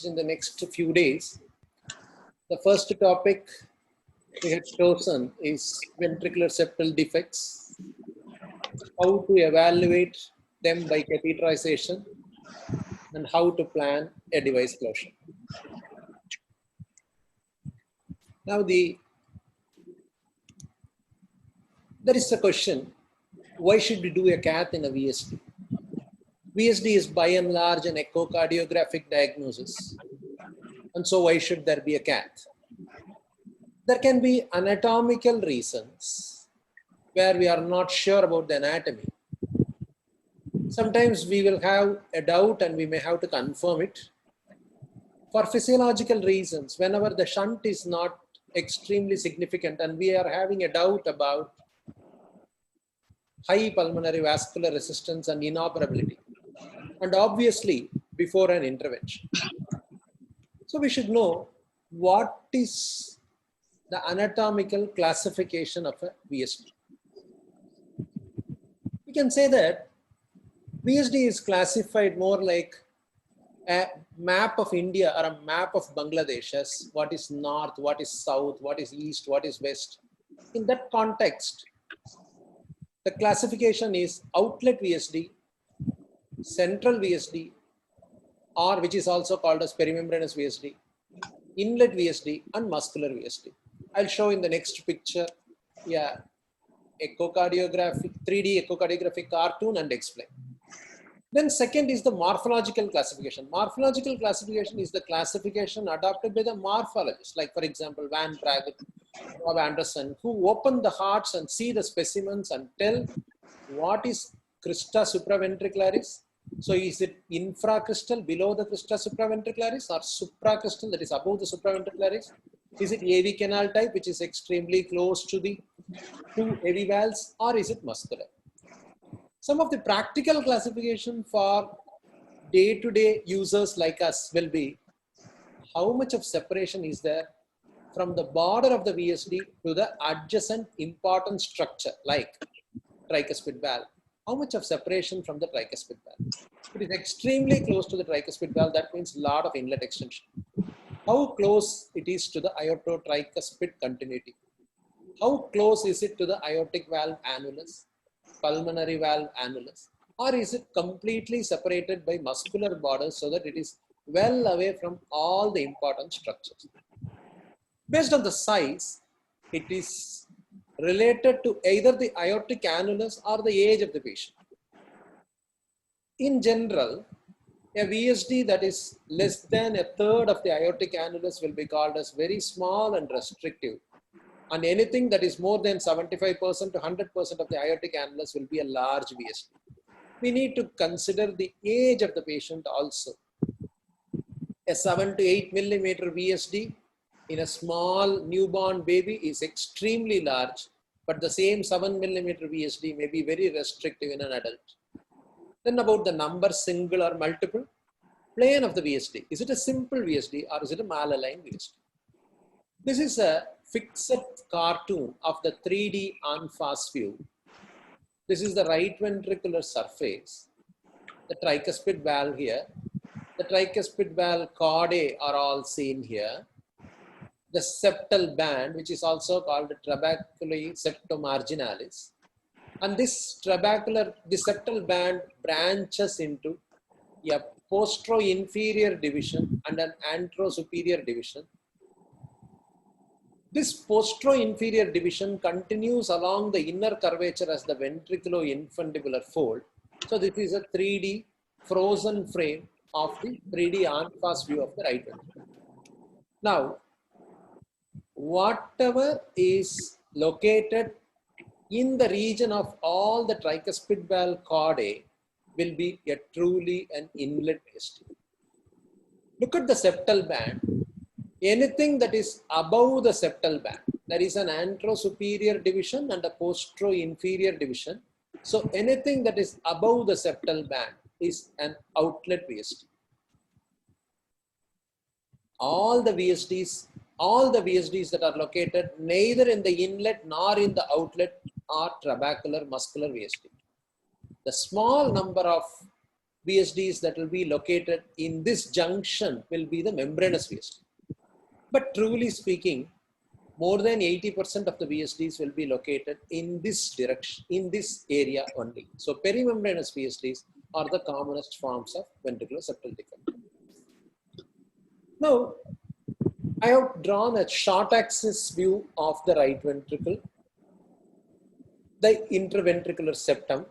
discussed in the next few days. The first topic we had chosen is ventricular septal defects, how to evaluate them by catheterization, and how to plan a device closure. Now, there is a question, why should we do a cath in a VSD? VSD is by and large an echocardiographic diagnosis. And so why should there be a cath? There can be anatomical reasons where we are not sure about the anatomy. Sometimes we will have a doubt and we may have to confirm it. For physiological reasons, whenever the shunt is not extremely significant and we are having a doubt about high pulmonary vascular resistance and inoperability, and obviously before an intervention. So we should know what is the anatomical classification of a VSD. We can say that VSD is classified more like a map of India or a map of Bangladesh as what is north, what is south, what is east, what is west. In that context, the classification is outlet VSD, central VSD, or which is also called as perimembranous VSD, inlet VSD, and muscular VSD. I'll show in the next picture, echocardiographic, 3D echocardiographic cartoon and explain. Then second is the morphological classification. Morphological classification is the classification adopted by the morphologists, like for example, Van Praagh, Rob Anderson, who open the hearts and see the specimens and tell what is crista supraventricularis. So is it infracrystal, below the crista supraventricularis, or supracrystal, that is above the supraventricularis? Is it AV canal type, which is extremely close to the two AV valves, or is it muscular? Some of the practical classification for day-to-day users like us will be how much of separation is there from the border of the VSD to the adjacent important structure like tricuspid valve. How much of separation from the tricuspid valve? It is extremely close to the tricuspid valve. That means a lot of inlet extension. How close it is to the aortotricuspid continuity? How close is it to the aortic valve annulus, pulmonary valve annulus? Or is it completely separated by muscular borders so that it is well away from all the important structures? Based on the size, it is related to either the aortic annulus or the age of the patient. In general, a VSD that is less than a third of the aortic annulus will be called as very small and restrictive. And anything that is more than 75% to 100% of the aortic annulus will be a large VSD. We need to consider the age of the patient also. A 7 to 8 millimeter VSD in a small newborn baby is extremely large, but the same 7 millimeter VSD may be very restrictive in an adult. Then about the number, single or multiple, plane of the VSD. Is it a simple VSD or is it a malaligned VSD? This is a fixed cartoon of the 3D en face view. This is the right ventricular surface, the tricuspid valve here. The tricuspid valve chordae are all seen here. The septal band, which is also called the trabeculae septomarginalis. And this septal band branches into a postero-inferior division and an antero-superior division. This postero-inferior division continues along the inner curvature as the ventriculo-infundibular fold. So this is a 3D frozen frame of the 3D en face view of the right ventricle. Now, whatever is located in the region of all the tricuspid valve chordae will be a truly an inlet VSD. Look at the septal band. Anything that is above the septal band, there is an antero-superior division and a postero-inferior division. So anything that is above the septal band is an outlet VSD. All the VSDs that are located neither in the inlet nor in the outlet are trabecular muscular VSD. The small number of VSDs that will be located in this junction will be the membranous VSD. But truly speaking, more than 80% of the VSDs will be located in this direction, in this area only. So perimembranous VSDs are the commonest forms of ventricular septal defect. Now, I have drawn a short axis view of the right ventricle, the interventricular septum,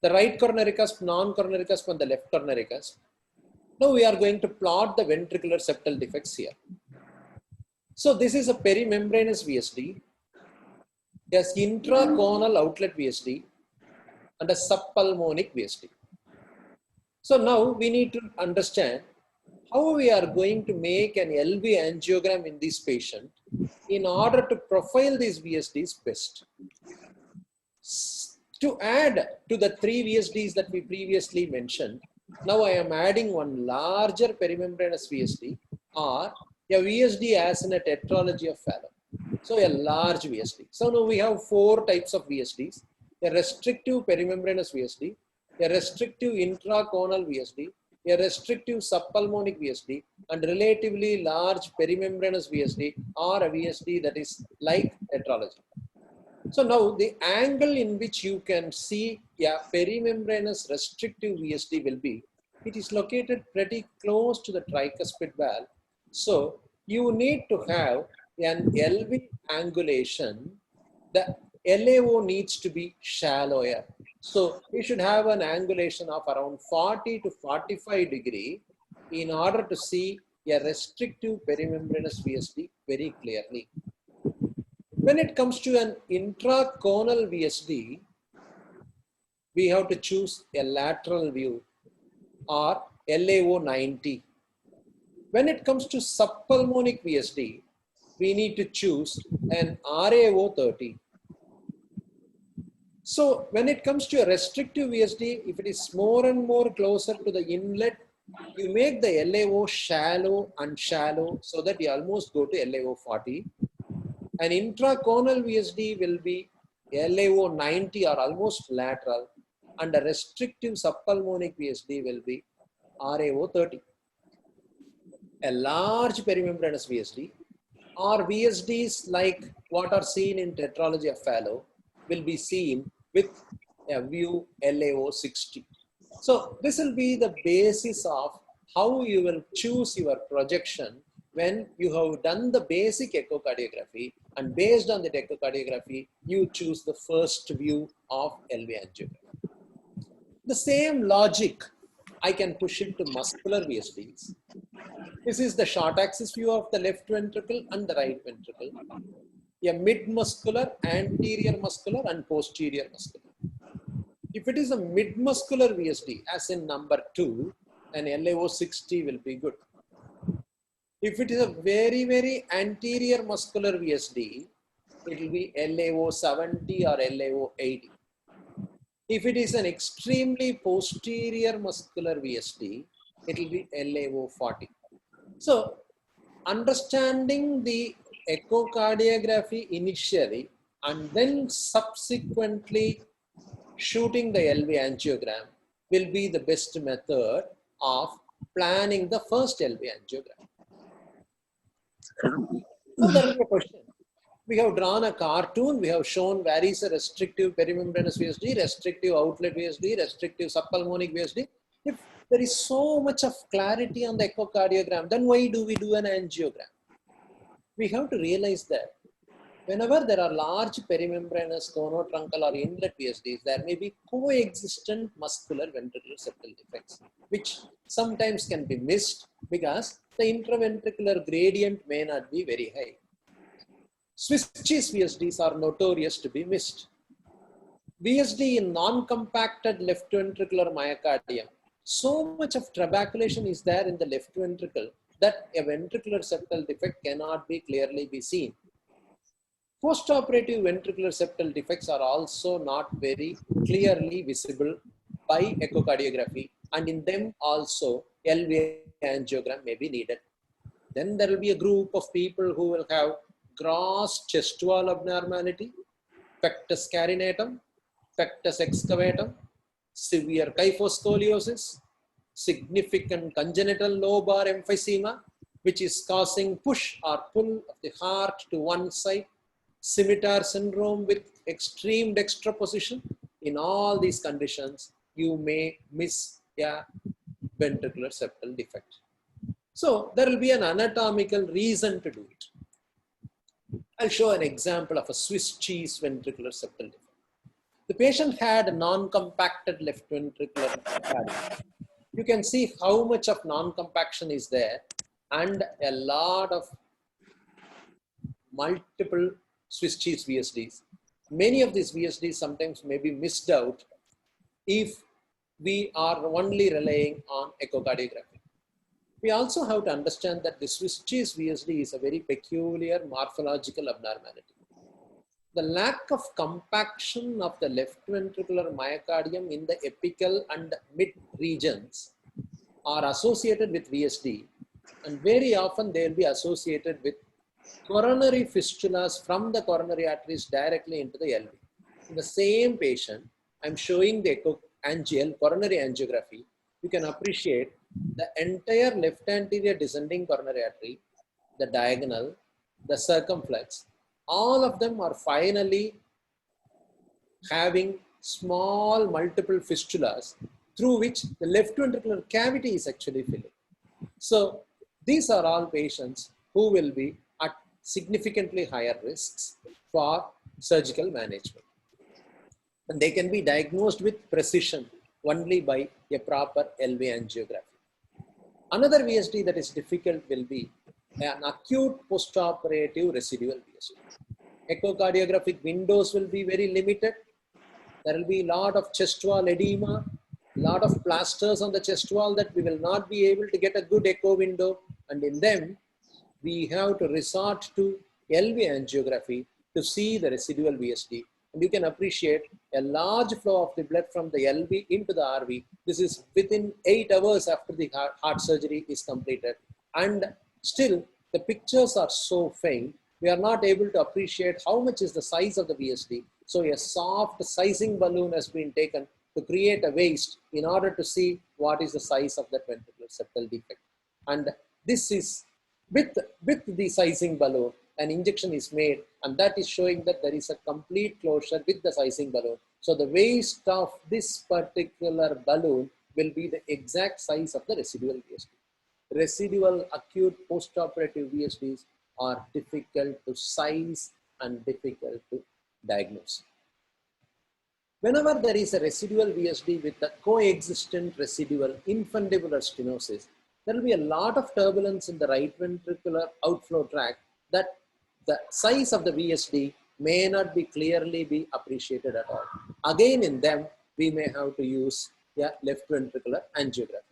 the right coronary cusp, non-coronary cusp, and the left coronary cusp. Now we are going to plot the ventricular septal defects here. So this is a perimembranous VSD, there's intraconal outlet VSD, and a subpulmonic VSD. So now we need to understand how we are going to make an LV angiogram in this patient in order to profile these VSDs best. To add to the 3 VSDs that we previously mentioned, now I am adding one larger perimembranous VSD or a VSD as in a tetralogy of Fallot. So a large VSD. So now we have 4 types of VSDs: a restrictive perimembranous VSD, a restrictive intraconal VSD, a restrictive subpulmonic VSD, and relatively large perimembranous VSD or a VSD that is like tetralogy. So now the angle in which you can see a perimembranous restrictive VSD will be, it is located pretty close to the tricuspid valve. So you need to have an LV angulation. The LAO needs to be shallower. So you should have an angulation of around 40 to 45 degree in order to see a restrictive perimembranous VSD very clearly. When it comes to an intraconal VSD, we have to choose a lateral view or LAO 90. When it comes to subpulmonic VSD, we need to choose an RAO 30. So when it comes to a restrictive VSD, if it is more and more closer to the inlet, you make the LAO shallow and shallow so that you almost go to LAO 40. An intraconal VSD will be LAO 90 or almost lateral, and a restrictive subpulmonic VSD will be RAO 30. A large perimembranous VSD or VSDs like what are seen in tetralogy of Fallot will be seen with a view LAO 60. So this will be the basis of how you will choose your projection when you have done the basic echocardiography, and based on the echocardiography, you choose the first view of LV angiogram. The same logic I can push into muscular VSDs. This is the short axis view of the left ventricle and the right ventricle. A mid-muscular, anterior muscular, and posterior muscular. If it is a mid-muscular VSD, as in number 2, an LAO 60 will be good. If it is a very, very anterior muscular VSD, it will be LAO 70 or LAO 80. If it is an extremely posterior muscular VSD, it will be LAO 40. So, understanding the echocardiography initially and then subsequently shooting the LV angiogram will be the best method of planning the first LV angiogram. So there is a question. We have drawn a cartoon. We have shown where is a restrictive perimembranous VSD, restrictive outlet VSD, restrictive subpulmonic VSD. If there is so much of clarity on the echocardiogram, then why do we do an angiogram? We have to realize that whenever there are large perimembranous conotruncal or inlet VSDs, there may be coexistent muscular ventricular septal defects, which sometimes can be missed because the intraventricular gradient may not be very high. Swiss cheese VSDs are notorious to be missed. VSD in non-compacted left ventricular myocardium, so much of trabeculation is there in the left ventricle that a ventricular septal defect cannot be clearly be seen. Postoperative ventricular septal defects are also not very clearly visible by echocardiography, and in them also LV angiogram may be needed. Then there will be a group of people who will have gross chest wall abnormality, pectus carinatum, pectus excavatum, severe kyphoscoliosis, significant congenital lobar emphysema, which is causing push or pull of the heart to one side, scimitar syndrome with extreme dextroposition. In all these conditions, you may miss a ventricular septal defect. So there will be an anatomical reason to do it. I'll show an example of a Swiss cheese ventricular septal defect. The patient had a non-compacted left ventricular cardium. You can see how much of non-compaction is there and a lot of multiple Swiss cheese VSDs. Many of these VSDs sometimes may be missed out if we are only relying on echocardiography. We also have to understand that the Swiss cheese VSD is a very peculiar morphological abnormality. The lack of compaction of the left ventricular myocardium in the apical and mid regions are associated with VSD, and very often they will be associated with coronary fistulas from the coronary arteries directly into the LV. In the same patient, I'm showing the coronary angiography. You can appreciate the entire left anterior descending coronary artery, the diagonal, the circumflex, all of them are finally having small multiple fistulas through which the left ventricular cavity is actually filling. So these are all patients who will be at significantly higher risks for surgical management. And they can be diagnosed with precision only by a proper LV angiography. Another VSD that is difficult will be an acute postoperative residual VSD. Echocardiographic windows will be very limited. There will be a lot of chest wall edema, a lot of plasters on the chest wall that we will not be able to get a good echo window. And in them, we have to resort to LV angiography to see the residual VSD. And you can appreciate a large flow of the blood from the LV into the RV. This is within 8 hours after the heart surgery is completed. And still, the pictures are so faint, we are not able to appreciate how much is the size of the VSD. So a soft sizing balloon has been taken to create a waist in order to see what is the size of that ventricular septal defect. And this is with the sizing balloon, an injection is made, and that is showing that there is a complete closure with the sizing balloon. So the waist of this particular balloon will be the exact size of the residual VSD. Residual acute postoperative VSDs are difficult to size and difficult to diagnose. Whenever there is a residual VSD with a coexistent residual infundibular stenosis, there will be a lot of turbulence in the right ventricular outflow tract that the size of the VSD may not be clearly be appreciated at all. Again, in them, we may have to use a left ventricular angiography.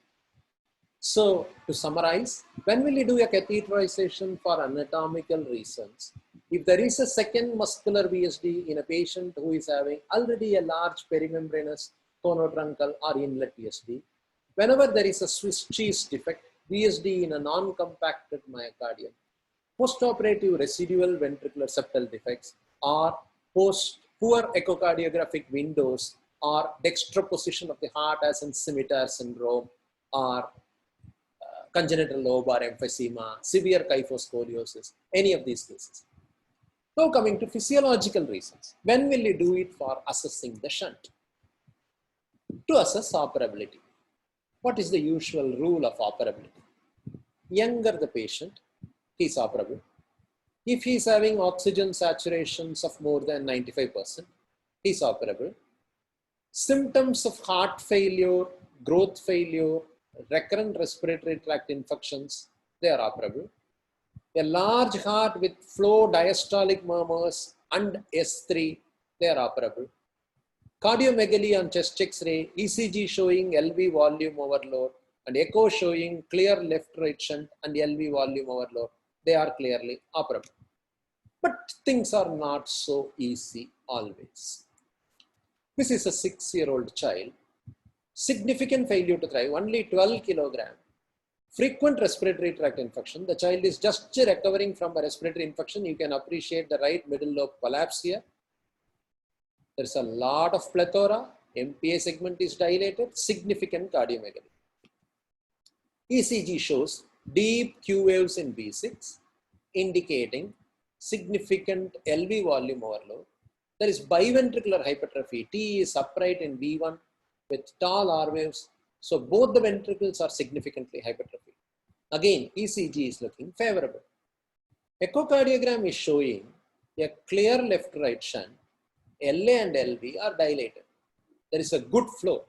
So to summarize, when will you do a catheterization for anatomical reasons? If there is a second muscular VSD in a patient who is having already a large perimembranous conotruncal or inlet VSD, whenever there is a Swiss cheese defect, VSD in a non-compacted myocardium, postoperative residual ventricular septal defects, or poor echocardiographic windows, or dextroposition of the heart as in scimitar syndrome, or congenital lobar emphysema, severe kyphoscoliosis, any of these cases. Now coming to physiological reasons. When will you do it for assessing the shunt? To assess operability. What is the usual rule of operability? Younger the patient, he is operable. If he is having oxygen saturations of more than 95%, he is operable. Symptoms of heart failure, growth failure, recurrent respiratory tract infections, they are operable. A large heart with flow diastolic murmurs and S3, they are operable. Cardiomegaly on chest X-ray, ECG showing LV volume overload, and echo showing clear left-right shunt and LV volume overload, they are clearly operable. But things are not so easy always. This is a 6-year-old child. Significant failure to thrive, only 12 kilogram. Frequent respiratory tract infection. The child is just recovering from a respiratory infection. You can appreciate the right middle lobe collapse here. There's a lot of plethora MPA segment is dilated, significant cardiomegaly. ECG shows deep Q waves in V6, indicating significant LV volume overload. There is biventricular hypertrophy. T is upright in V1 with tall R waves. So both the ventricles are significantly hypertrophied. Again, ECG is looking favorable. Echocardiogram is showing a clear left-right shunt. LA and LV are dilated. There is a good flow.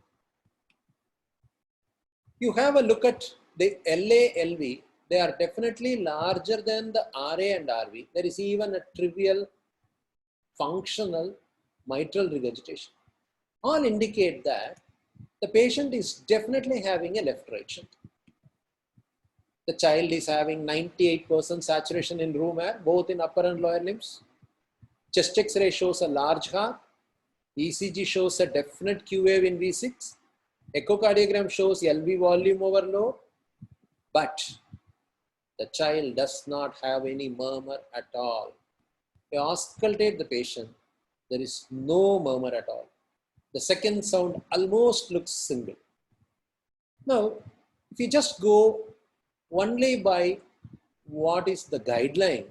You have a look at the LA, LV. They are definitely larger than the RA and RV. There is even a trivial functional mitral regurgitation. All indicate that the patient is definitely having a left-right shunt. The child is having 98% saturation in room air, both in upper and lower limbs. Chest X-ray shows a large heart. ECG shows a definite Q wave in V6. Echocardiogram shows LV volume overload. But the child does not have any murmur at all. You auscultate the patient, there is no murmur at all. The second sound almost looks single. Now, if you just go only by what is the guideline,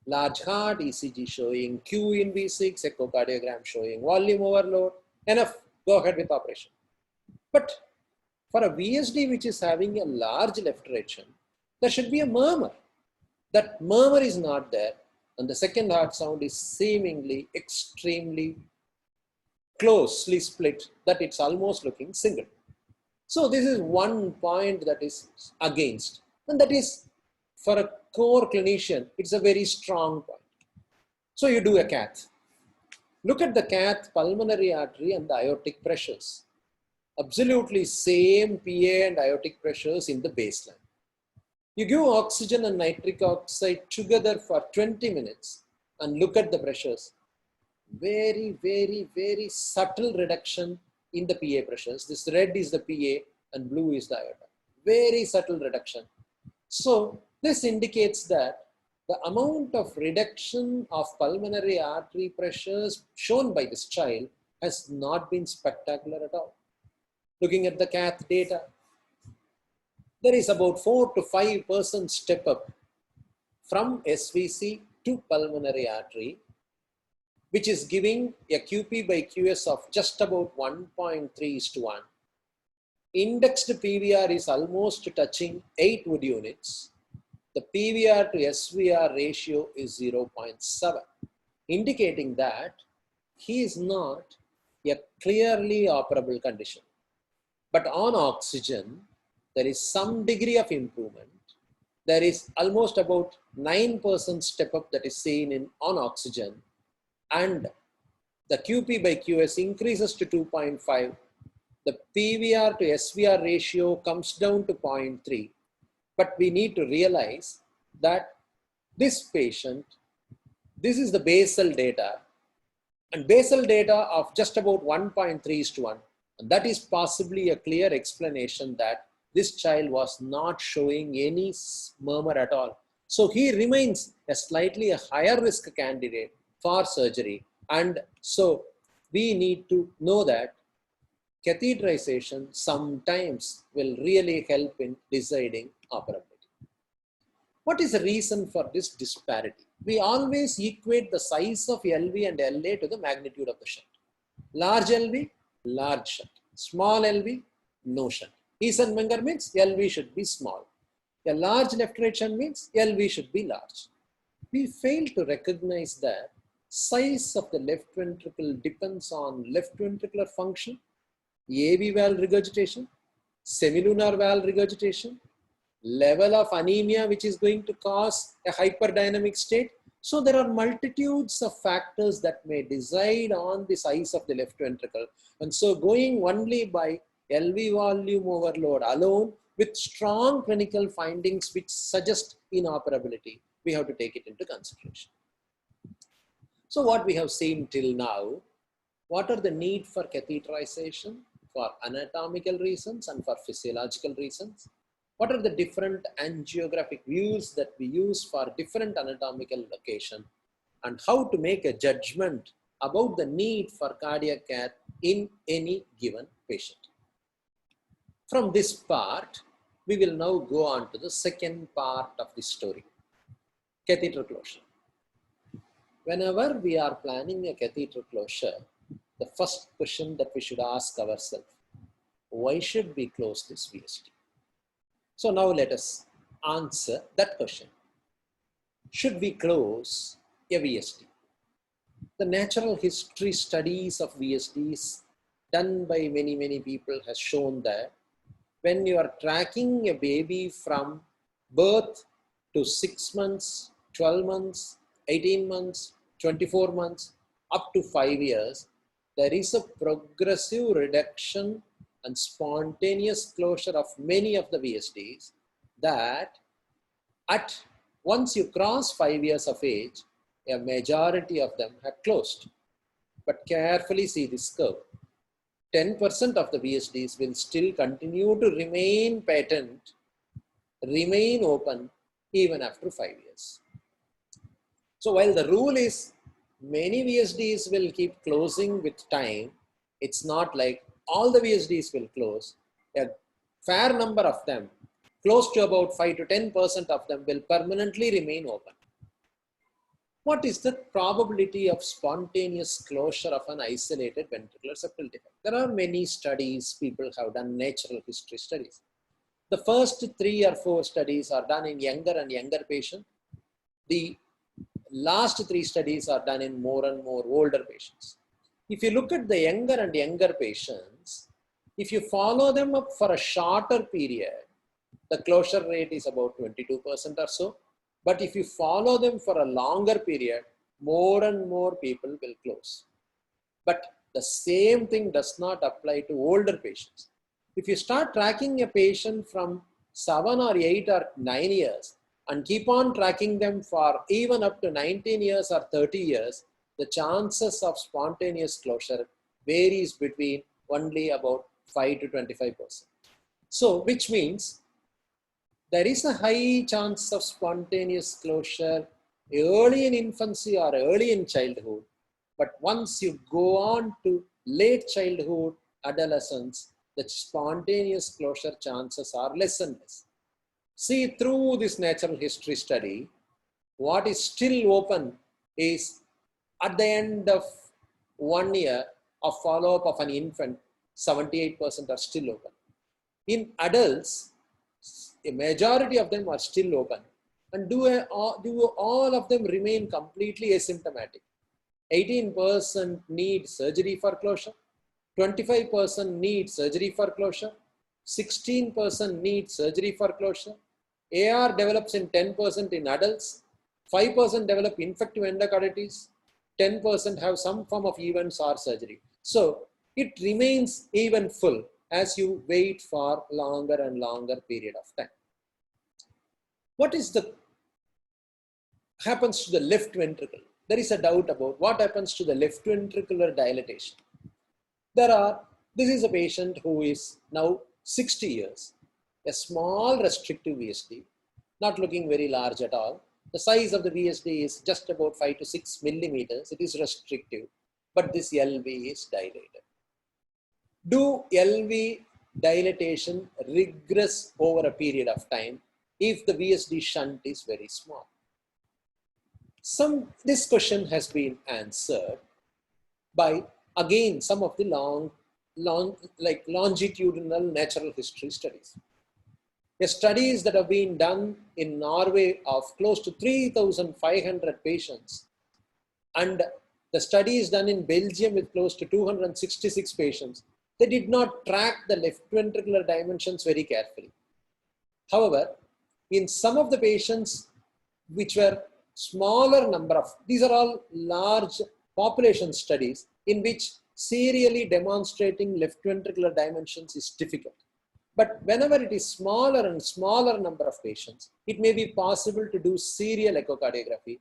large heart, ECG showing Q in V6, echocardiogram showing volume overload, enough, go ahead with operation. But for a VSD which is having a large left-right shunt, there should be a murmur. That murmur is not there, and the second heart sound is seemingly extremely closely split, that it's almost looking single. So this is one point that is against, and that is for a core clinician, it's a very strong point. So you do a cath. Look at the cath, pulmonary artery and the aortic pressures. Absolutely same PA and aortic pressures in the baseline. You give oxygen and nitric oxide together for 20 minutes and look at the pressures. Very, very, very subtle reduction in the PA pressures. This red is the PA and blue is the aorta. Very subtle reduction. So this indicates that the amount of reduction of pulmonary artery pressures shown by this child has not been spectacular at all. Looking at the cath data, there is about 4 to 5% step up from SVC to pulmonary artery, which is giving a QP by QS of just about 1.3:1. Indexed PVR is almost touching 8 Wood units. The PVR to SVR ratio is 0.7, indicating that he is not a clearly operable condition. But on oxygen, there is some degree of improvement. There is almost about 9% step up that is seen on oxygen, and the QP by QS increases to 2.5. The PVR to SVR ratio comes down to 0.3. But we need to realize that this patient, this is the basal data, and basal data of just about 1.3:1. And that is possibly a clear explanation that this child was not showing any murmur at all. So he remains a slightly higher risk candidate for surgery. And so we need to know that catheterization sometimes will really help in deciding operability. What is the reason for this disparity? We always equate the size of LV and LA to the magnitude of the shunt. Large LV, large shunt. Small LV, no shunt. Eisenmenger means LV should be small. A large left-right shunt means LV should be large. We fail to recognize that size of the left ventricle depends on left ventricular function, AV valve regurgitation, semilunar valve regurgitation, level of anemia which is going to cause a hyperdynamic state. So there are multitudes of factors that may decide on the size of the left ventricle. And so going only by LV volume overload alone with strong clinical findings which suggest inoperability, we have to take it into consideration. So what we have seen till now, what are the need for catheterization for anatomical reasons and for physiological reasons? What are the different angiographic views that we use for different anatomical location, and how to make a judgment about the need for cardiac care in any given patient. From this part, we will now go on to the second part of the story, catheter closure. Whenever we are planning a catheter closure, the first question that we should ask ourselves, why should we close this VSD? So now let us answer that question. Should we close a VSD? The natural history studies of VSDs done by many people has shown that when you are tracking a baby from birth to 6 months, 12 months, 18 months, 24 months, up to 5 years, there is a progressive reduction and spontaneous closure of many of the VSDs that at once you cross 5 years of age, a majority of them have closed. But carefully see this curve. 10% of the VSDs will still continue to remain patent, remain open even after 5 years. So while the rule is many VSDs will keep closing with time, it's not like all the VSDs will close. A fair number of them, close to about 5 to 10% of them, will permanently remain open. What is the probability of spontaneous closure of an isolated ventricular septal defect? There are many studies, people have done natural history studies. The first 3 or 4 studies are done in younger and younger patients. The last 3 studies are done in more and more older patients. If you look at the younger and younger patients, if you follow them up for a shorter period, the closure rate is about 22% or so. But if you follow them for a longer period, more and more people will close. But the same thing does not apply to older patients. If you start tracking a patient from 7 or 8 or 9 years and keep on tracking them for even up to 19 years or 30 years, the chances of spontaneous closure varies between only about 5 to 25%. So, which means there is a high chance of spontaneous closure early in infancy or early in childhood. But once you go on to late childhood, adolescence, the spontaneous closure chances are less and less. See, through this natural history study, what is still open is at the end of 1 year of follow-up of an infant, 78% are still open. In adults, a majority of them are still open. And do all of them remain completely asymptomatic? 18% need surgery for closure, 25% need surgery for closure, 16% need surgery for closure. AR develops in 10% in adults, 5% develop infective endocarditis, 10% have some form of events or surgery. So it remains even full as you wait for longer and longer period of time. What is the happens to the left ventricle? There is a doubt about what happens to the left ventricular dilatation. This is a patient who is now 60 years, a small restrictive VSD, not looking very large at all. The size of the VSD is just about 5 to 6 millimeters. It is restrictive, but this LV is dilated. Do LV dilatation regress over a period of time if the VSD shunt is very small? This question has been answered by, again, some of the longitudinal natural history studies. The studies that have been done in Norway of close to 3,500 patients, and the studies done in Belgium with close to 266 patients, they did not track the left ventricular dimensions very carefully. However, in some of the patients which were smaller number of, these are all large population studies in which serially demonstrating left ventricular dimensions is difficult. But whenever it is smaller and smaller number of patients, it may be possible to do serial echocardiography.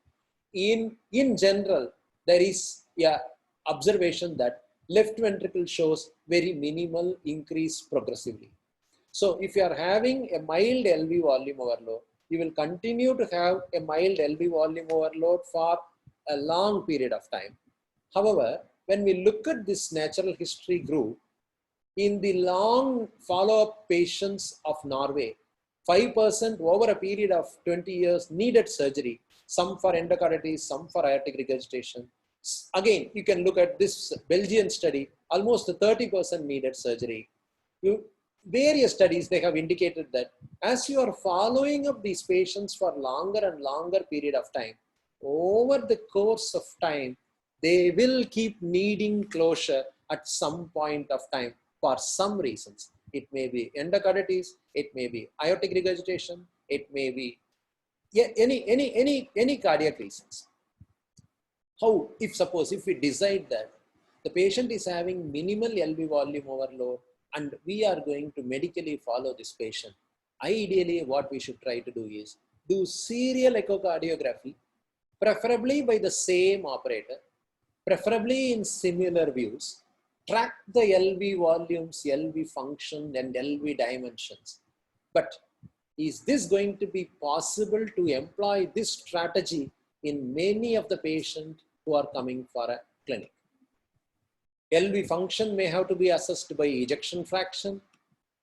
In general, there is an observation that left ventricle shows very minimal increase progressively. So if you are having a mild LV volume overload, you will continue to have a mild LV volume overload for a long period of time. However, when we look at this natural history group, in the long follow-up patients of Norway, 5% over a period of 20 years needed surgery, some for endocarditis, some for aortic regurgitation. Again, you can look at this Belgian study, almost 30% needed surgery. Various studies, they have indicated that as you are following up these patients for longer and longer period of time, over the course of time, they will keep needing closure at some point of time for some reasons. It may be endocarditis, it may be aortic regurgitation, it may be any cardiac reasons. How, if we decide that the patient is having minimal LV volume overload and we are going to medically follow this patient, ideally what we should try to do is do serial echocardiography, preferably by the same operator, preferably in similar views, track the LV volumes, LV function and LV dimensions. But is this going to be possible to employ this strategy in many of the patients who are coming for a clinic? LV function may have to be assessed by ejection fraction.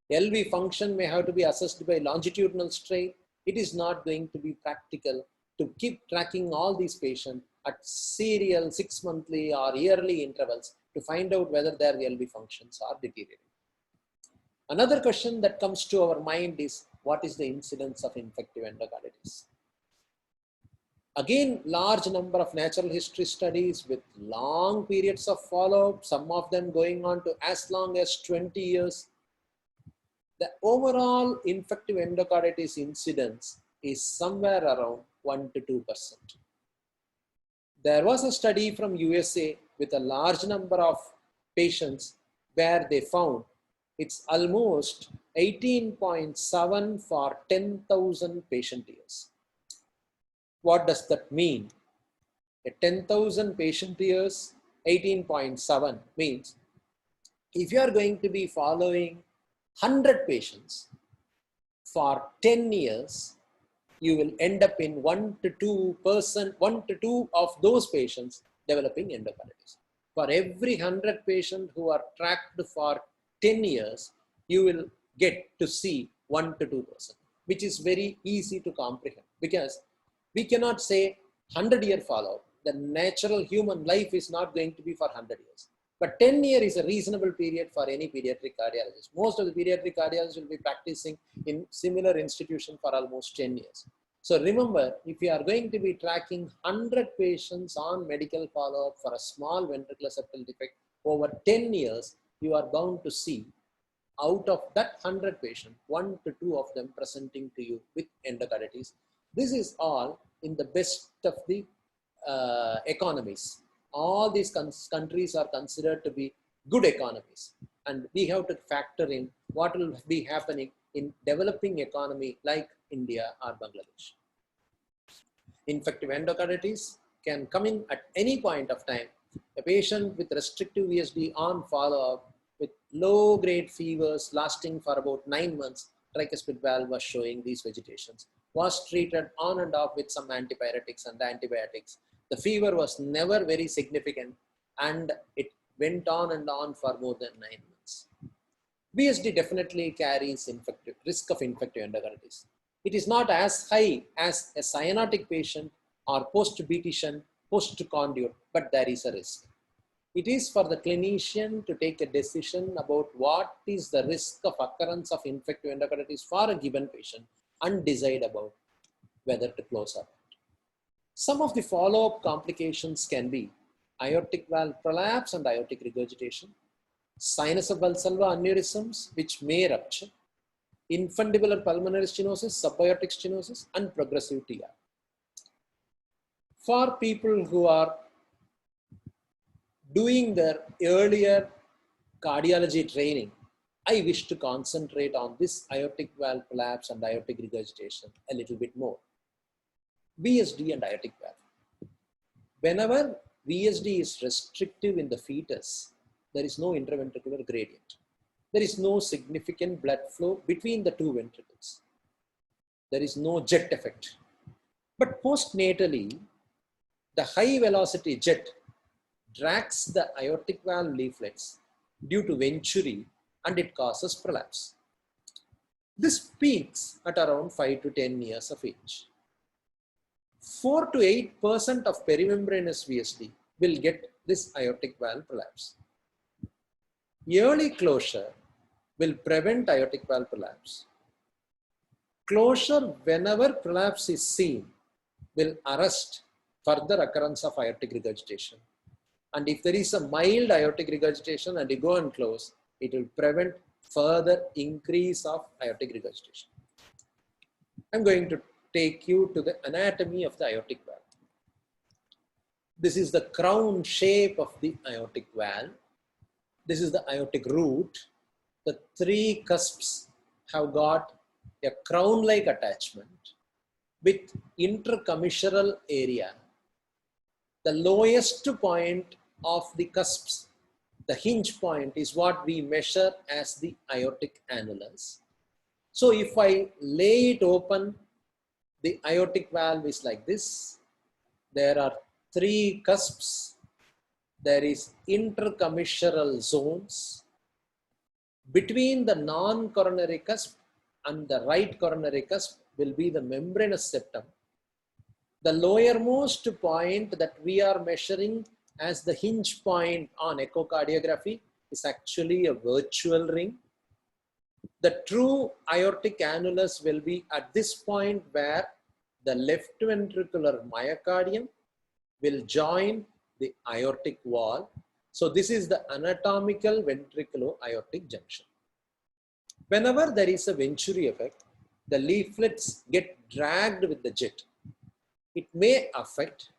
LV function may have to be assessed by longitudinal strain. It is not going to be practical to keep tracking all these patients at serial 6 monthly or yearly intervals to find out whether their LV functions are deteriorating. Another question that comes to our mind is, what is the incidence of infective endocarditis? Again, large number of natural history studies with long periods of follow-up, some of them going on to as long as 20 years. The overall infective endocarditis incidence is somewhere around 1 to 2%. There was a study from USA with a large number of patients where they found it's almost 18.7 for 10,000 patient years. What does that mean? A 10,000 patient years, 18.7 means if you are going to be following 100 patients for 10 years, you will end up in 1 to 2 of those patients developing endocarditis. For every 100 patients who are tracked for 10 years, you will get to see 1 to 2%, which is very easy to comprehend because we cannot say 100-year follow-up. The natural human life is not going to be for 100 years. But 10 years is a reasonable period for any pediatric cardiologist. Most of the pediatric cardiologists will be practicing in similar institution for almost 10 years. So remember, if you are going to be tracking 100 patients on medical follow-up for a small ventricular septal defect over 10 years, you are bound to see out of that 100 patients, 1 to 2 of them presenting to you with endocarditis. This is all in the best of the economies. All these countries are considered to be good economies, and we have to factor in what will be happening in developing economy like India or Bangladesh. Infective endocarditis can come in at any point of time. A patient with restrictive VSD on follow-up with low-grade fevers lasting for about 9 months, tricuspid valve was showing these vegetations, was treated on and off with some antipyretics and antibiotics. The fever was never very significant and it went on and on for more than 9 months. VSD definitely carries risk of infective endocarditis. It is not as high as a cyanotic patient or post-BT shunt, post-conduit, but there is a risk. It is for the clinician to take a decision about what is the risk of occurrence of infective endocarditis for a given patient and decide about whether to close or not. Some of the follow-up complications can be aortic valve prolapse and aortic regurgitation, sinus of Valsalva aneurysms which may rupture, infundibular pulmonary stenosis, subaortic stenosis, and progressive TR. For people who are doing their earlier cardiology training, I wish to concentrate on this aortic valve collapse and aortic regurgitation a little bit more. VSD and aortic valve. Whenever VSD is restrictive in the fetus, there is no interventricular gradient. There is no significant blood flow between the two ventricles. There is no jet effect. But postnatally, the high velocity jet drags the aortic valve leaflets due to venturi and it causes prolapse. This peaks at around 5 to 10 years of age. 4 to 8% of perimembranous VSD will get this aortic valve prolapse. Early closure will prevent aortic valve prolapse. Closure whenever prolapse is seen will arrest further occurrence of aortic regurgitation. And if there is a mild aortic regurgitation and you go and close, it will prevent further increase of aortic regurgitation. I'm going to take you to the anatomy of the aortic valve. This is the crown shape of the aortic valve. This is the aortic root. The three cusps have got a crown-like attachment with intercommissural area. The lowest point of the cusps, the hinge point, is what we measure as the aortic annulus. So if I lay it open, the aortic valve is like this. There are three cusps. There is intercommissural zones. Between the non-coronary cusp and the right coronary cusp will be the membranous septum. The lowermost point that we are measuring as the hinge point on echocardiography is actually a virtual ring. The true aortic annulus will be at this point where the left ventricular myocardium will join the aortic wall. So this is the anatomical ventriculo-aortic junction. Whenever there is a venturi effect, the leaflets get dragged with the jet. It may affect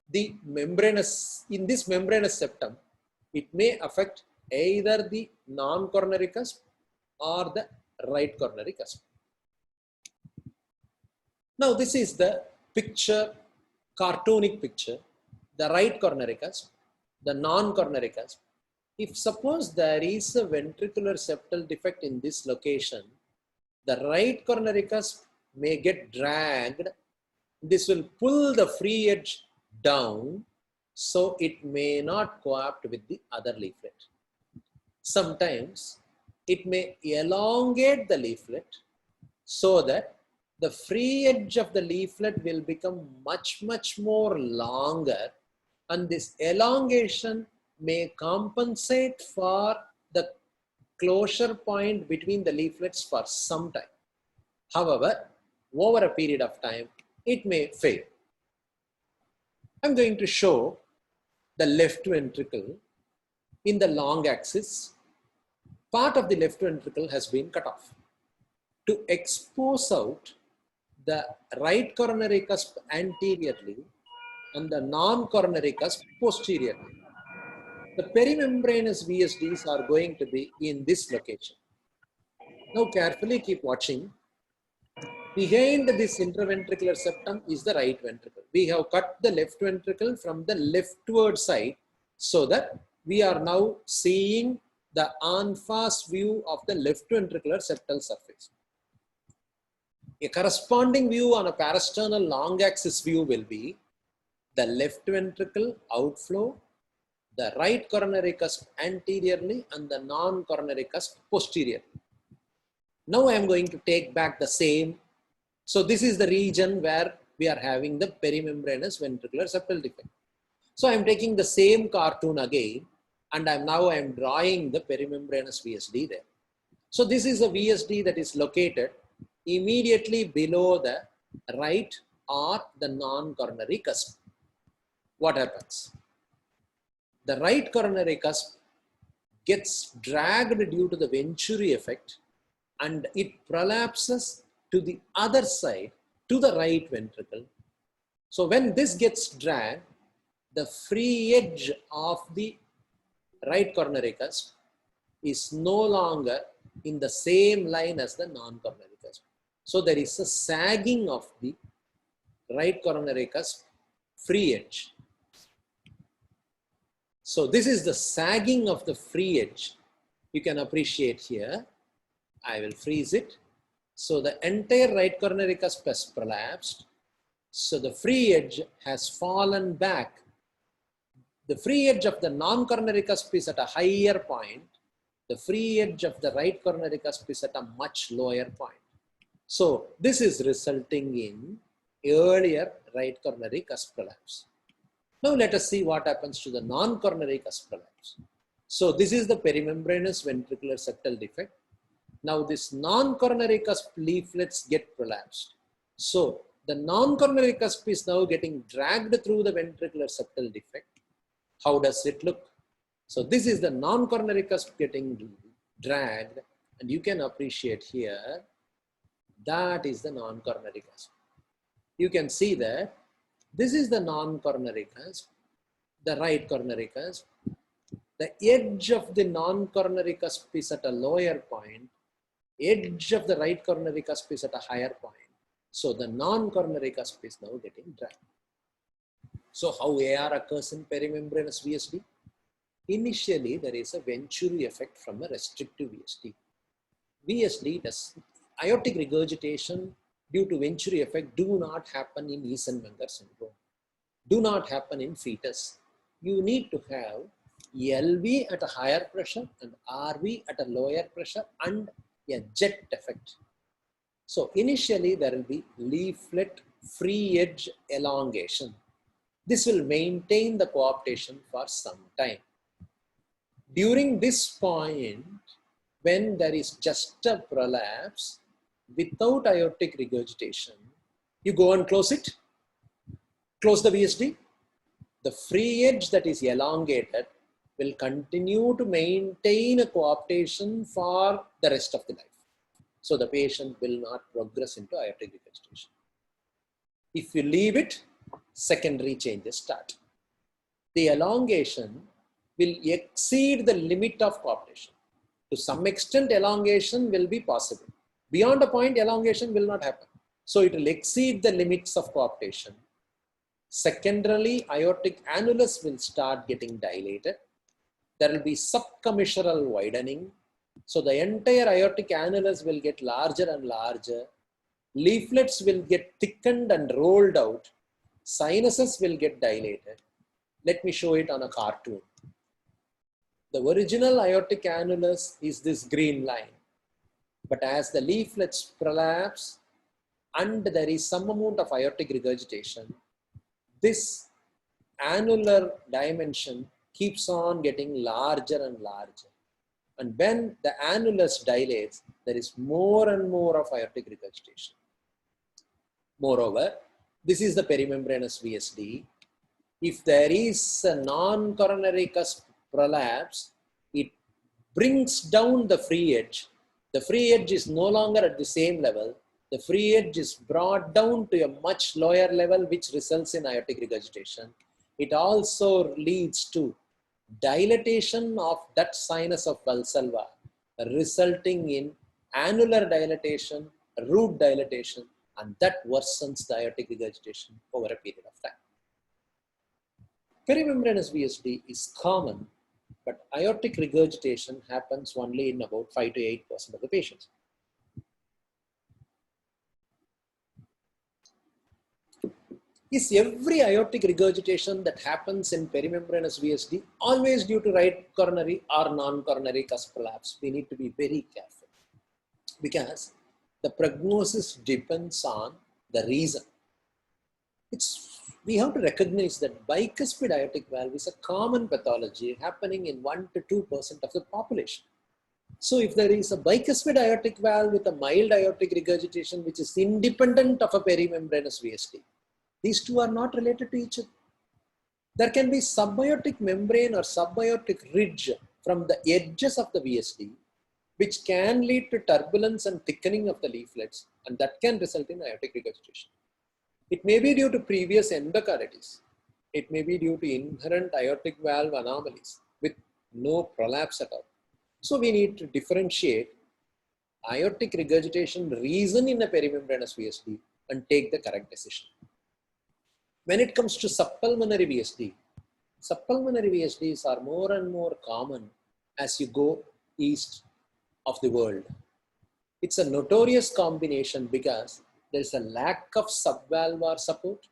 the membranous, in this membranous septum, it may affect either the non-coronary cusp or the right coronary cusp. Now this is the picture, cartoonic picture, the right coronary cusp, the non-coronary cusp. If suppose there is a ventricular septal defect in this location, the right coronary cusp may get dragged. This will pull the free edge down, so it may not co-opt with the other leaflet. Sometimes it may elongate the leaflet so that the free edge of the leaflet will become much more longer, and this elongation may compensate for the closure point between the leaflets for some time. However, over a period of time, it may fail. I'm going to show the left ventricle in the long axis. Part of the left ventricle has been cut off to expose out the right coronary cusp anteriorly and the non-coronary cusp posteriorly. The perimembranous VSDs are going to be in this location. Now carefully keep watching. Behind this interventricular septum is the right ventricle. We have cut the left ventricle from the leftward side so that we are now seeing the en face view of the left ventricular septal surface. A corresponding view on a parasternal long axis view will be the left ventricle outflow, the right coronary cusp anteriorly and the non-coronary cusp posteriorly. Now I am going to take back the same. So this is the region where we are having the perimembranous ventricular septal defect. So I am taking the same cartoon again, and I am drawing the perimembranous VSD there. So this is a VSD that is located immediately below the right or the non-coronary cusp. What happens? The right coronary cusp gets dragged due to the venturi effect and it prolapses to the other side, to the right ventricle. So when this gets dragged, the free edge of the right coronary cusp is no longer in the same line as the non-coronary cusp. So there is a sagging of the right coronary cusp free edge. So this is the sagging of the free edge. You can appreciate here. I will freeze it. So the entire right coronary cusp has prolapsed. So the free edge has fallen back The free edge of the non-coronary cusp is at a higher point. The free edge of the right coronary cusp is at a much lower point. So this is resulting in earlier right coronary cusp prolapse. Now let us see what happens to the non-coronary cusp prolapse. So this is the perimembranous ventricular septal defect. Now this non-coronary cusp leaflets get prolapsed. So the non-coronary cusp is now getting dragged through the ventricular septal defect. How does it look? So this is the non-coronary cusp getting dragged, and you can appreciate here, that is the non-coronary cusp. You can see that this is the non-coronary cusp, the right coronary cusp. The edge of the non-coronary cusp is at a lower point. Edge of the right coronary cusp is at a higher point. So the non-coronary cusp is now getting dragged. So how AR occurs in perimembranous VSD? Initially, there is a Venturi effect from a restrictive VSD. VSD does aortic regurgitation due to Venturi effect do not happen in Eisenmenger syndrome, do not happen in fetus. You need to have LV at a higher pressure and RV at a lower pressure and a jet effect. So initially there will be leaflet free edge elongation. This will maintain the coaptation for some time. During this point, when there is just a prolapse without aortic regurgitation, you go and close it, close the VSD. The free edge that is elongated will continue to maintain a coaptation for the rest of the life. So the patient will not progress into aortic regurgitation. If you leave it, secondary changes start. The elongation will exceed the limit of coaptation. To some extent, elongation will be possible. Beyond a point, elongation will not happen. So it will exceed the limits of coaptation. Secondarily, aortic annulus will start getting dilated. There will be subcommissural widening. So the entire aortic annulus will get larger and larger. Leaflets will get thickened and rolled out. Sinuses will get dilated. Let me show it on a cartoon. The original aortic annulus is this green line. But as the leaflets prolapse and there is some amount of aortic regurgitation, this annular dimension keeps on getting larger and larger. And when the annulus dilates, there is more and more of aortic regurgitation. Moreover, this is the perimembranous VSD. If there is a non-coronary cusp prolapse, it brings down the free edge. The free edge is no longer at the same level. The free edge is brought down to a much lower level, which results in aortic regurgitation. It also leads to dilatation of that sinus of Valsalva, resulting in annular dilatation, root dilatation, and that worsens the aortic regurgitation over a period of time. Perimembranous VSD is common, but aortic regurgitation happens only in about 5 to 8% of the patients. Is every aortic regurgitation that happens in perimembranous VSD always due to right coronary or non-coronary cusp prolapse? We need to be very careful because the prognosis depends on the reason. We have to recognize that bicuspid aortic valve is a common pathology happening in 1 to 2% of the population. So if there is a bicuspid aortic valve with a mild aortic regurgitation which is independent of a perimembranous VSD, these two are not related to each other. There can be subaortic membrane or subaortic ridge from the edges of the VSD, which can lead to turbulence and thickening of the leaflets, and that can result in aortic regurgitation. It may be due to previous endocarditis. It may be due to inherent aortic valve anomalies with no prolapse at all. So we need to differentiate aortic regurgitation reason in a perimembranous VSD and take the correct decision. When it comes to subpulmonary VSDs are more and more common as you go east of the world. It's a notorious combination because there is a lack of subvalvular support,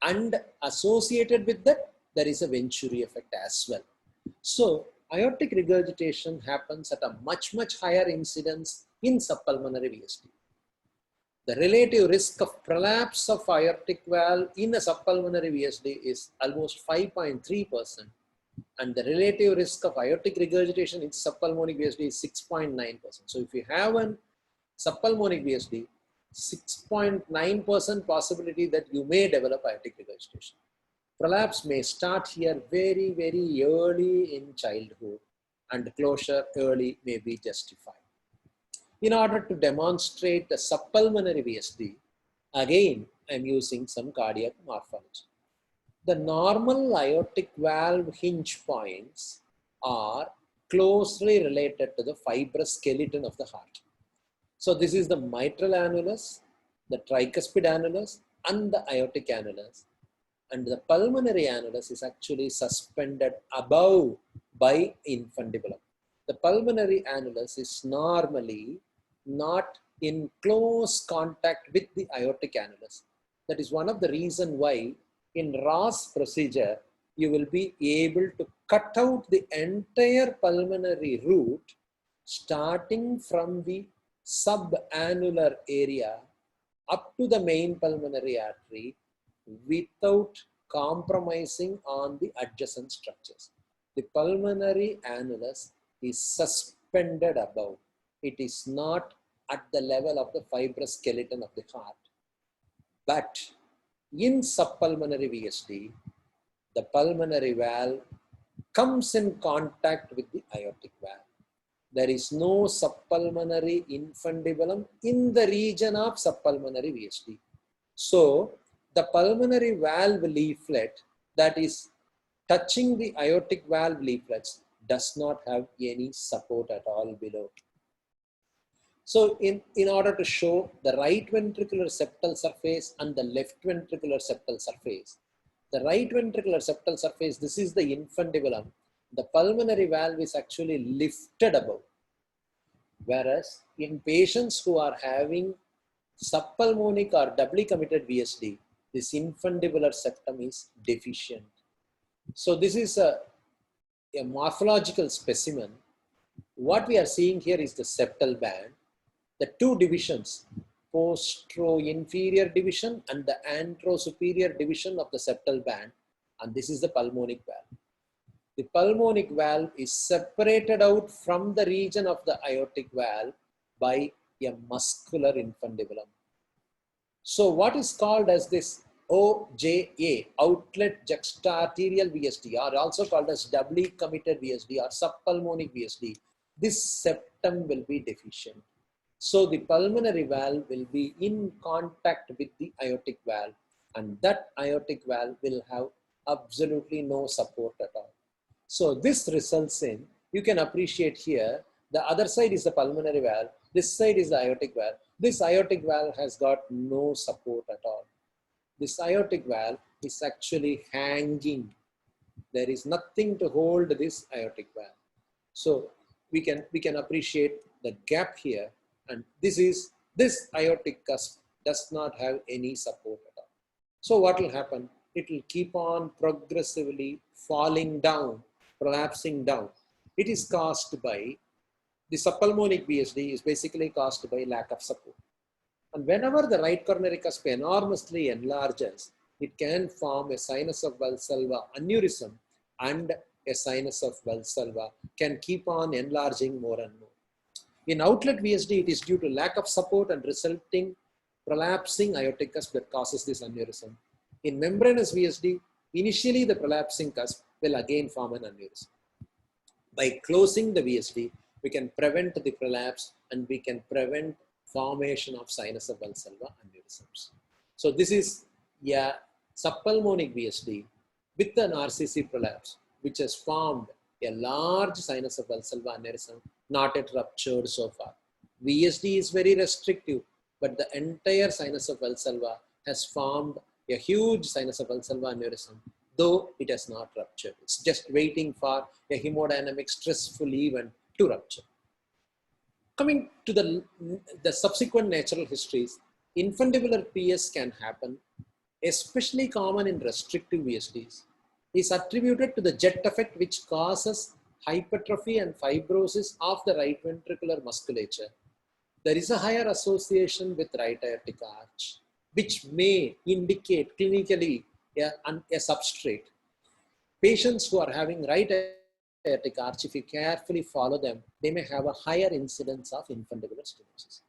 and associated with that, there is a Venturi effect as well. So aortic regurgitation happens at a much, much higher incidence in subpulmonary VSD. The relative risk of prolapse of aortic valve in a subpulmonary VSD is almost 5.3%, and the relative risk of aortic regurgitation in subpulmonary VSD is 6.9%. So if you have a subpulmonary VSD, 6.9% possibility that you may develop aortic regurgitation. Prolapse may start here very, very early in childhood, and closure early may be justified. In order to demonstrate the subpulmonary VSD, again, I'm using some cardiac morphology. The normal aortic valve hinge points are closely related to the fibrous skeleton of the heart. So this is the mitral annulus, the tricuspid annulus, and the aortic annulus. And the pulmonary annulus is actually suspended above by infundibulum. The pulmonary annulus is normally not in close contact with the aortic annulus. That is one of the reasons why in Ross procedure, you will be able to cut out the entire pulmonary route starting from the subannular area up to the main pulmonary artery without compromising on the adjacent structures. The pulmonary annulus is suspended above. It is not at the level of the fibrous skeleton of the heart. But in subpulmonary VSD, the pulmonary valve comes in contact with the aortic valve. There is no subpulmonary infundibulum in the region of subpulmonary VSD. So, the pulmonary valve leaflet that is touching the aortic valve leaflets does not have any support at all below. So in order to show the right ventricular septal surface and the left ventricular septal surface, the right ventricular septal surface, this is the infundibulum. The pulmonary valve is actually lifted above. Whereas in patients who are having subpulmonic or doubly committed VSD, this infundibular septum is deficient. So this is a morphological specimen. What we are seeing here is the septal band. The two divisions, postero-inferior division and the antero-superior division of the septal band, and this is the pulmonic valve. The pulmonic valve is separated out from the region of the aortic valve by a muscular infundibulum. So what is called as this OJA, outlet juxtaarterial VSD, or also called as doubly committed VSD or subpulmonic VSD, this septum will be deficient. So the pulmonary valve will be in contact with the aortic valve, and that aortic valve will have absolutely no support at all. So this results in, you can appreciate here, the other side is the pulmonary valve, this side is the aortic valve. This aortic valve has got no support at all. This aortic valve is actually hanging. There is nothing to hold this aortic valve. So we can appreciate the gap here. And this aortic cusp does not have any support at all. So what will happen? It will keep on progressively falling down, collapsing down. It is caused by, the subpulmonic VSD is basically caused by lack of support. And whenever the right coronary cusp enormously enlarges, it can form a sinus of Valsalva aneurysm, and a sinus of Valsalva can keep on enlarging more and more. In outlet VSD, it is due to lack of support and resulting prolapsing aortic cusp that causes this aneurysm. In membranous VSD, initially the prolapsing cusp will again form an aneurysm. By closing the VSD, we can prevent the prolapse and we can prevent formation of sinus of Valsalva aneurysms. So this is a subpulmonic VSD with an RCC prolapse, which has formed a large sinus of Valsalva aneurysm, not yet ruptured so far. VSD is very restrictive, but the entire sinus of Valsalva has formed a huge sinus of Valsalva aneurysm, though it has not ruptured. It's just waiting for a hemodynamic stressful event to rupture. Coming to the subsequent natural histories, infundibular PS can happen, especially common in restrictive VSDs. is attributed to the jet effect, which causes hypertrophy and fibrosis of the right ventricular musculature. There is a higher association with right aortic arch, which may indicate clinically a substrate. Patients who are having right aortic arch, if you carefully follow them, they may have a higher incidence of infundibular stenosis.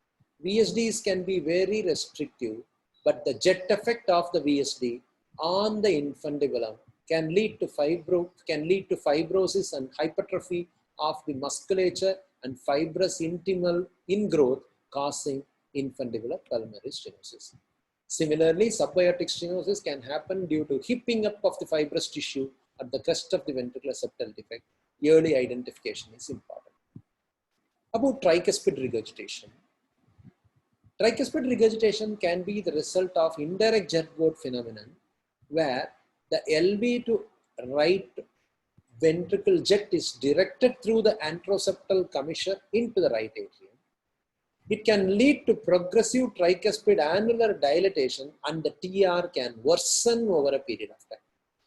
VSDs can be very restrictive, but the jet effect of the VSD on the infundibulum can lead to fibrosis and hypertrophy of the musculature and fibrous intimal ingrowth, causing infundibular pulmonary stenosis. Similarly, subaortic stenosis can happen due to hipping up of the fibrous tissue at the crest of the ventricular septal defect. Early identification is important. About tricuspid regurgitation. Tricuspid regurgitation can be the result of indirect jerk phenomenon, where the LV to right ventricle jet is directed through the anteroseptal commissure into the right atrium. It can lead to progressive tricuspid annular dilatation, and the TR can worsen over a period of time.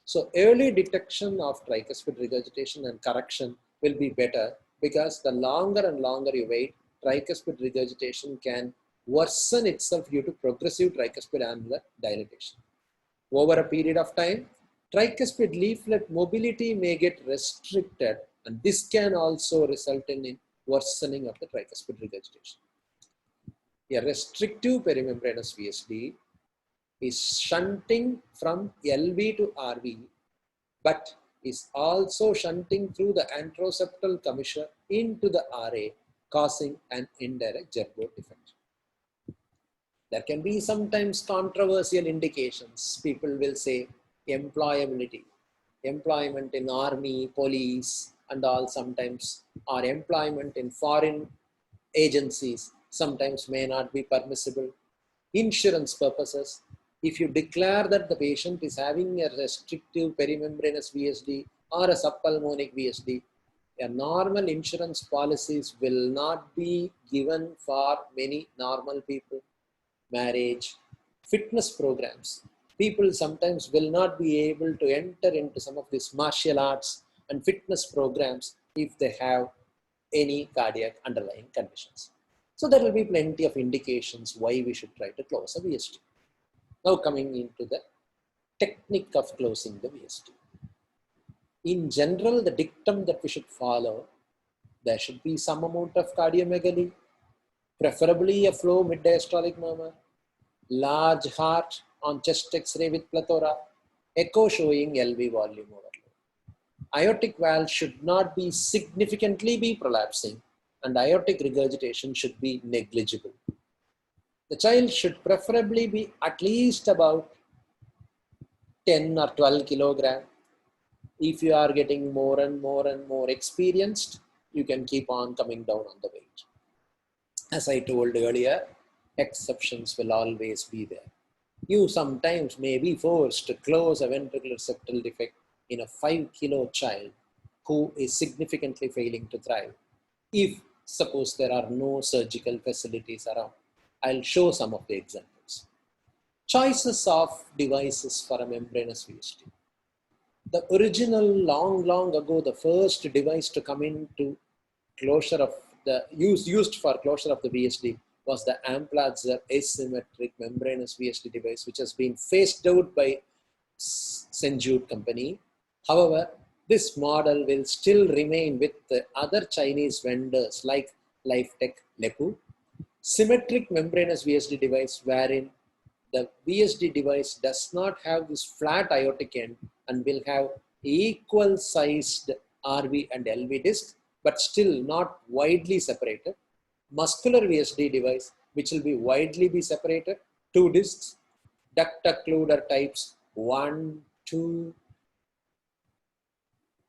So early detection of tricuspid regurgitation and correction will be better, because the longer and longer you wait, tricuspid regurgitation can worsen itself due to progressive tricuspid annular dilatation. Over a period of time, tricuspid leaflet mobility may get restricted, and this can also result in worsening of the tricuspid regurgitation. A restrictive perimembranous VSD is shunting from LV to RV, but is also shunting through the anteroseptal commissure into the RA, causing an indirect Jervaux defect. There can be sometimes controversial indications. People will say employability, employment in army, police, and all sometimes, or employment in foreign agencies sometimes may not be permissible. Insurance purposes, if you declare that the patient is having a restrictive perimembranous VSD or a subpulmonic VSD, a normal insurance policies will not be given for many normal people. Marriage, fitness programs. People sometimes will not be able to enter into some of these martial arts and fitness programs if they have any cardiac underlying conditions. So there will be plenty of indications why we should try to close a VSD. Now coming into the technique of closing the VSD. In general, the dictum that we should follow, there should be some amount of cardiomegaly, preferably a flow mid-diastolic murmur, large heart on chest X-ray with plethora, echo showing LV volume overload. Aortic valve should not be significantly be prolapsing, and aortic regurgitation should be negligible. The child should preferably be at least about 10 or 12 kilogram. If you are getting more and more experienced, you can keep on coming down on the weight. As I told earlier, exceptions will always be there. You sometimes may be forced to close a ventricular septal defect in a 5 kilo child who is significantly failing to thrive, if suppose there are no surgical facilities around. I'll show some of the examples. Choices of devices for a membranous VSD. The original long ago, the first device to come into closure of the used for closure of the VSD was the Amplatzer asymmetric membranous VSD device, which has been phased out by St. Jude company. However, this model will still remain with the other Chinese vendors like LifeTech, Lepu. Symmetric membranous VSD device, wherein the VSD device does not have this flat aortic end and will have equal sized RV and LV disc, but still not widely separated. Muscular VSD device, which will be widely be separated, 2 discs, duct occluder types 1, 2.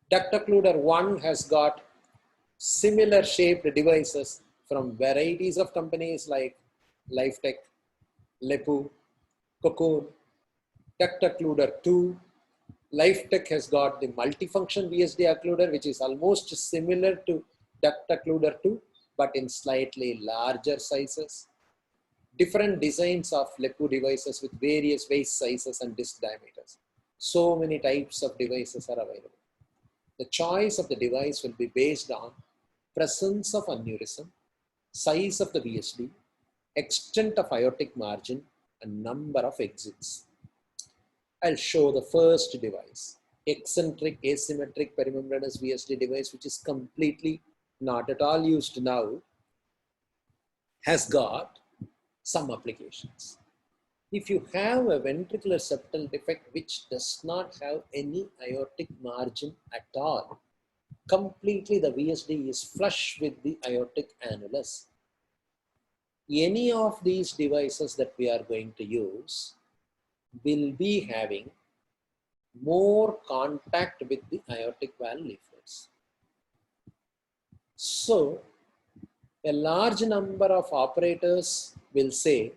Duct occluder 1 has got similar shaped devices from varieties of companies like LifeTech, Lepu, Cocoon. Duct occluder 2, LifeTech has got the multifunction VSD occluder, which is almost similar to duct occluder 2, but in slightly larger sizes. Different designs of Lepu devices with various waist sizes and disc diameters. So many types of devices are available. The choice of the device will be based on presence of aneurysm, size of the VSD, extent of aortic margin, and number of exits. I'll show the first device, eccentric asymmetric perimembranous VSD device, which is completely not at all used now, has got some applications. If you have a ventricular septal defect which does not have any aortic margin at all, completely the VSD is flush with the aortic annulus, any of these devices that we are going to use will be having more contact with the aortic valve leaflets. So a large number of operators will say,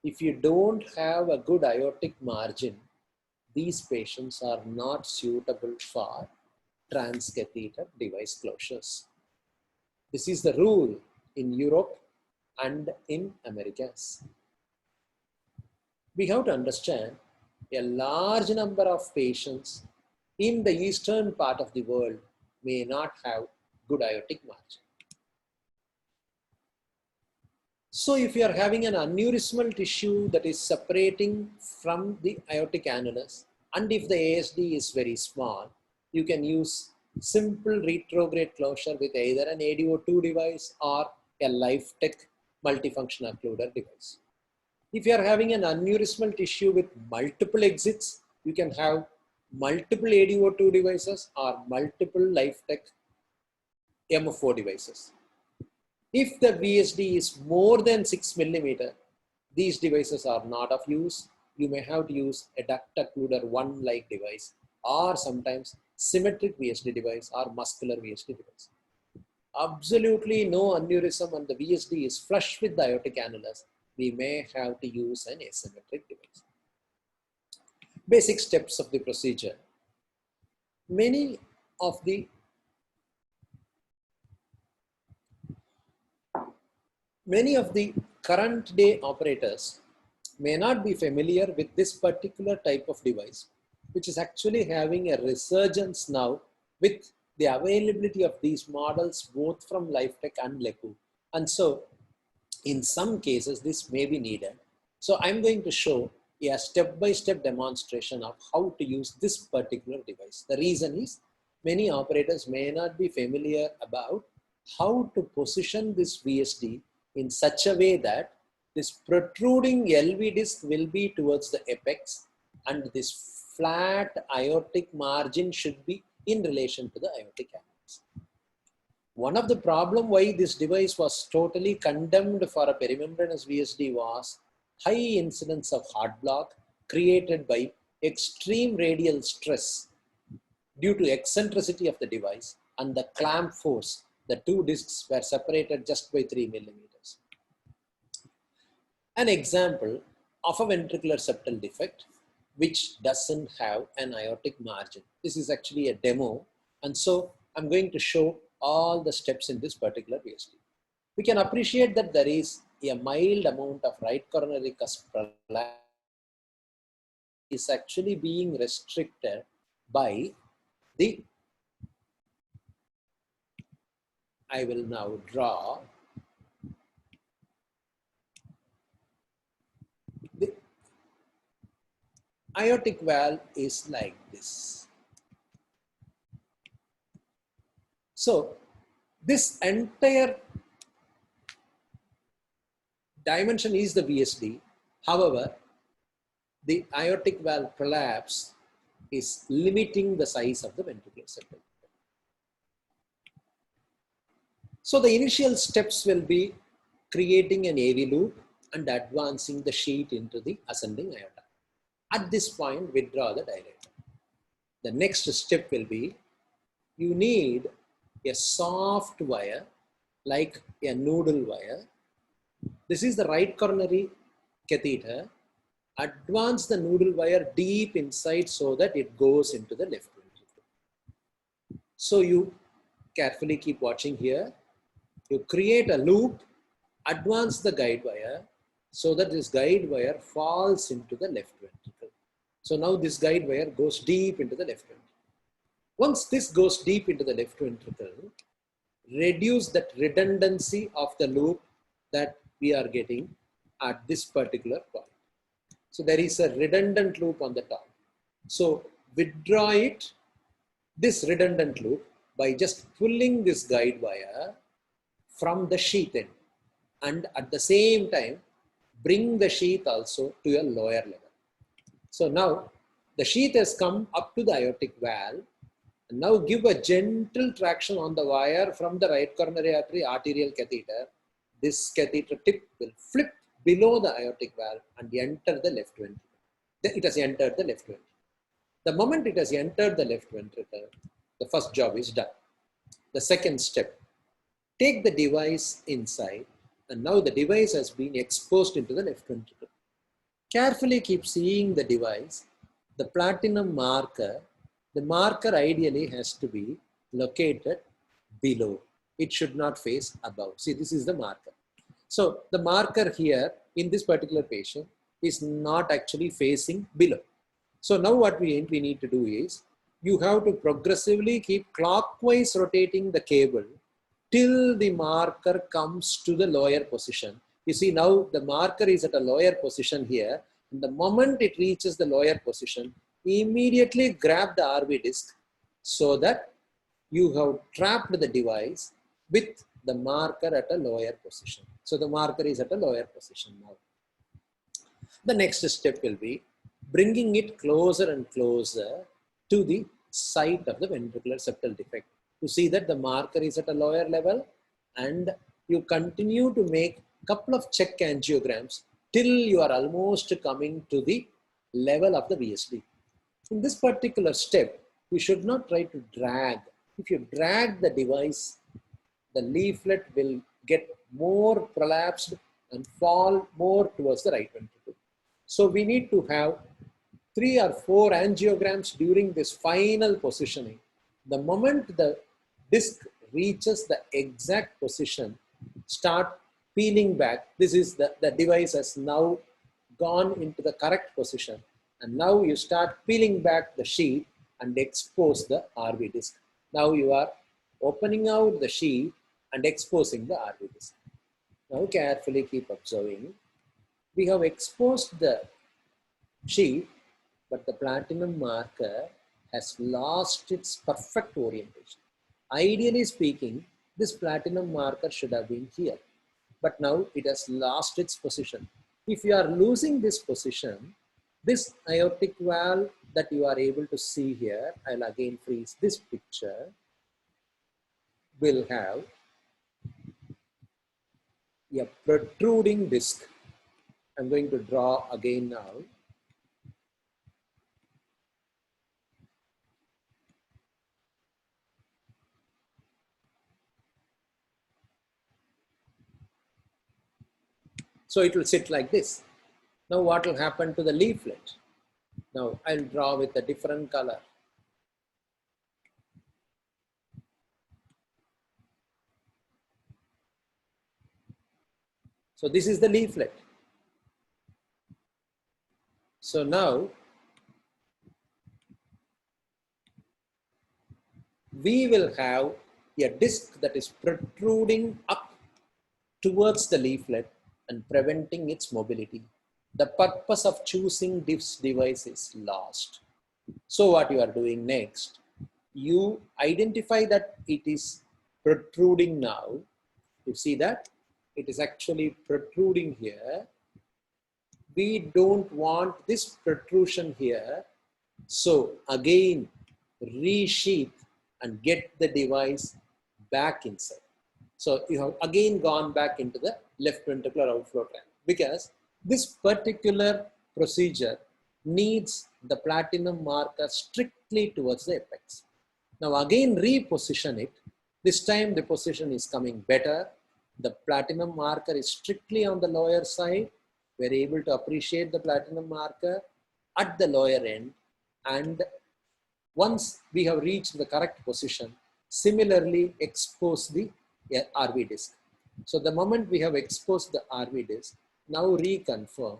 if you don't have a good aortic margin, these patients are not suitable for transcatheter device closures. This is the rule in Europe and in Americas. We have to understand a large number of patients in the eastern part of the world may not have good aortic margin. So if you are having an aneurysmal tissue that is separating from the aortic annulus, and if the ASD is very small, you can use simple retrograde closure with either an ADO2 device or a LifeTech multifunction occluder device. If you are having an aneurysmal tissue with multiple exits, you can have multiple ADO2 devices or multiple LifeTech M4 devices. If the VSD is more than 6 millimeter, these devices are not of use. You may have to use a duct occluder 1-like device, or sometimes symmetric VSD device or muscular VSD device. Absolutely no aneurysm and the VSD is flush with the aortic annulus, we may have to use an asymmetric device. Basic steps of the procedure. Many of the current day operators may not be familiar with this particular type of device, which is actually having a resurgence now with the availability of these models both from LifeTech and LeCou. And so in some cases this may be needed. So I'm going to show a step-by-step demonstration of how to use this particular device. The reason is many operators may not be familiar about how to position this VSD in such a way that this protruding LV disc will be towards the apex and this flat aortic margin should be in relation to the aortic annulus. One of the problems why this device was totally condemned for a perimembranous VSD was high incidence of heart block created by extreme radial stress due to eccentricity of the device and the clamp force. The two discs were separated just by 3 millimeters. An example of a ventricular septal defect which doesn't have an aortic margin. This is actually a demo, and so I'm going to show all the steps in this particular VSD. We can appreciate that there is a mild amount of right coronary cusp prolapse is actually being restricted by the, I will now draw the aortic valve is like this. So this entire dimension is the VSD. However, the aortic valve prolapse is limiting the size of the ventricular septal. So the initial steps will be creating an AV loop and advancing the sheet into the ascending aorta. At this point, withdraw the dilator. The next step will be, you need a soft wire like a noodle wire. This is the right coronary catheter. Advance the noodle wire deep inside so that it goes into the left ventricle. So you carefully keep watching here. You create a loop, advance the guide wire so that this guide wire falls into the left ventricle. So now this guide wire goes deep into the left ventricle. Once this goes deep into the left ventricle, reduce that redundancy of the loop that we are getting at this particular point. So there is a redundant loop on the top. So withdraw it, this redundant loop, by just pulling this guide wire from the sheath end, and at the same time bring the sheath also to a lower level. So now the sheath has come up to the aortic valve, and now give a gentle traction on the wire from the right coronary artery arterial catheter. This catheter tip will flip below the aortic valve and enter the left ventricle. It has entered the left ventricle. The moment it has entered the left ventricle, the first job is done. The second step, take the device inside, and now the device has been exposed into the left ventricle. Carefully keep seeing the device. The platinum marker, the marker ideally has to be located below. It should not face above. See, this is the marker. So the marker here in this particular patient is not actually facing below. So now what we need to do is, you have to progressively keep clockwise rotating the cable till the marker comes to the lower position. You see, now the marker is at a lower position here. And the moment it reaches the lower position, immediately grab the RV disc so that you have trapped the device with the marker at a lower position. So the marker is at a lower position now. The next step will be bringing it closer and closer to the site of the ventricular septal defect. You see that the marker is at a lower level, and you continue to make a couple of check angiograms till you are almost coming to the level of the VSD. In this particular step, you should not try to drag. If you drag the device, the leaflet will get more prolapsed and fall more towards the right ventricle. So we need to have 3 or 4 angiograms during this final positioning. The moment the disc reaches the exact position, start peeling back. This is the device has now gone into the correct position. And now you start peeling back the sheath and expose the RV disc. Now you are opening out the sheath and exposing the RV disc. Now carefully keep observing. We have exposed the sheath, but the platinum marker has lost its perfect orientation. Ideally speaking, this platinum marker should have been here, but now it has lost its position. If you are losing this position, this aortic valve that you are able to see here, I'll again freeze this picture, will have a protruding disc. I'm going to draw again now. So it will sit like this. Now what will happen to the leaflet? Now I'll draw with a different color. So this is the leaflet. So now we will have a disc that is protruding up towards the leaflet and preventing its mobility. The purpose of choosing this device is lost. So what you are doing next, you identify that it is protruding now. You see that it is actually protruding here. We don't want this protrusion here. So again, resheath and get the device back inside. So you have again gone back into the left ventricular outflow tract, because this particular procedure needs the platinum marker strictly towards the apex. Now again reposition it. This time the position is coming better. The platinum marker is strictly on the lower side. We're able to appreciate the platinum marker at the lower end, and once we have reached the correct position, similarly expose the RV disc. So the moment we have exposed the RV disc, now reconfirm.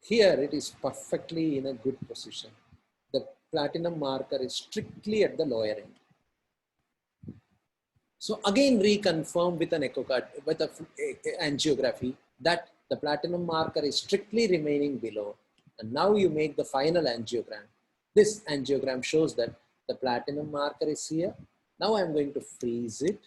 Here it is perfectly in a good position. The platinum marker is strictly at the lower end. So again reconfirm with an with a angiography that the platinum marker is strictly remaining below. And now you make the final angiogram. This angiogram shows that the platinum marker is here. Now I'm going to freeze it.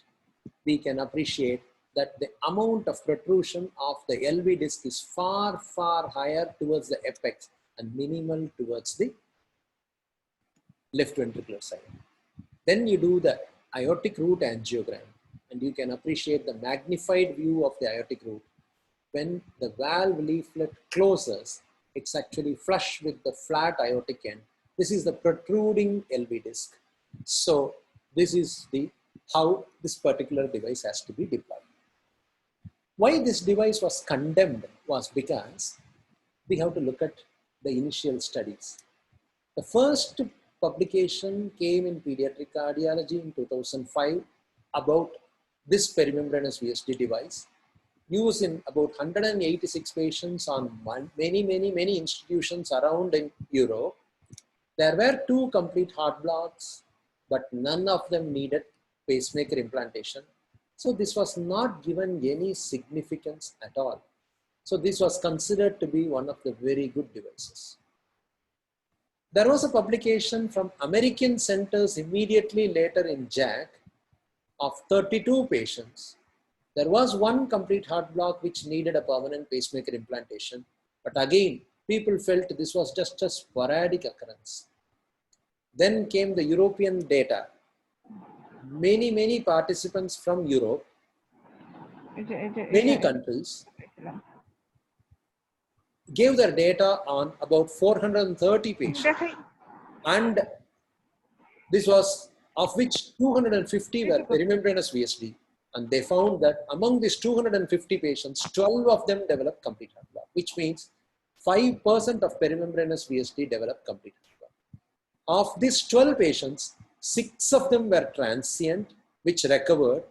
We can appreciate that the amount of protrusion of the LV disc is far, far higher towards the apex and minimal towards the left ventricular side. Then you do the aortic root angiogram and you can appreciate the magnified view of the aortic root. When the valve leaflet closes, it's actually flush with the flat aortic end. This is the protruding LV disc. So this is how this particular device has to be deployed. Why this device was condemned was because we have to look at the initial studies. The first publication came in Pediatric Cardiology in 2005 about this perimembranous VSD device, used in about 186 patients on many institutions around in Europe. There were 2 complete heart blocks, but none of them needed pacemaker implantation. So this was not given any significance at all. So this was considered to be one of the very good devices. There was a publication from American centers immediately later in JACC of 32 patients. There was 1 complete heart block which needed a permanent pacemaker implantation. But again, people felt this was just a sporadic occurrence. Then came the European data. Many participants from Europe, many countries, gave their data on about 430 patients. And this was of which 250 were perimembranous VSD. And they found that among these 250 patients, 12 of them developed complete heart block, which means 5% of perimembranous VSD developed complete heart block. Of these 12 patients, 6 of them were transient, which recovered.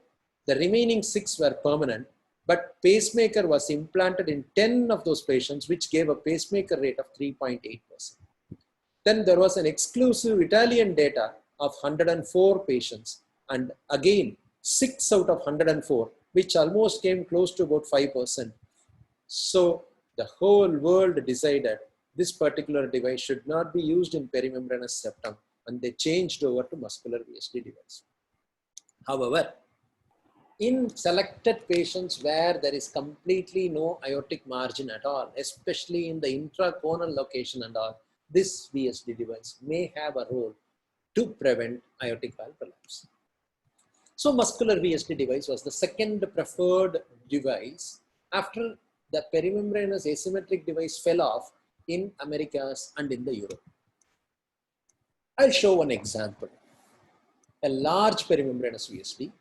The remaining 6 were permanent, but pacemaker was implanted in 10 of those patients, which gave a pacemaker rate of 3.8%. Then there was an exclusive Italian data of 104 patients, and again 6 out of 104, which almost came close to about 5%. So the whole world decided this particular device should not be used in perimembranous septum, and they changed over to muscular VSD device. However, in selected patients where there is completely no aortic margin at all, especially in the intraconal location and all, this VSD device may have a role to prevent aortic valve prolapse. So muscular VSD device was the second preferred device after the perimembranous asymmetric device fell off in Americas and in the Europe. I'll show one example. A large perimembranous VSD.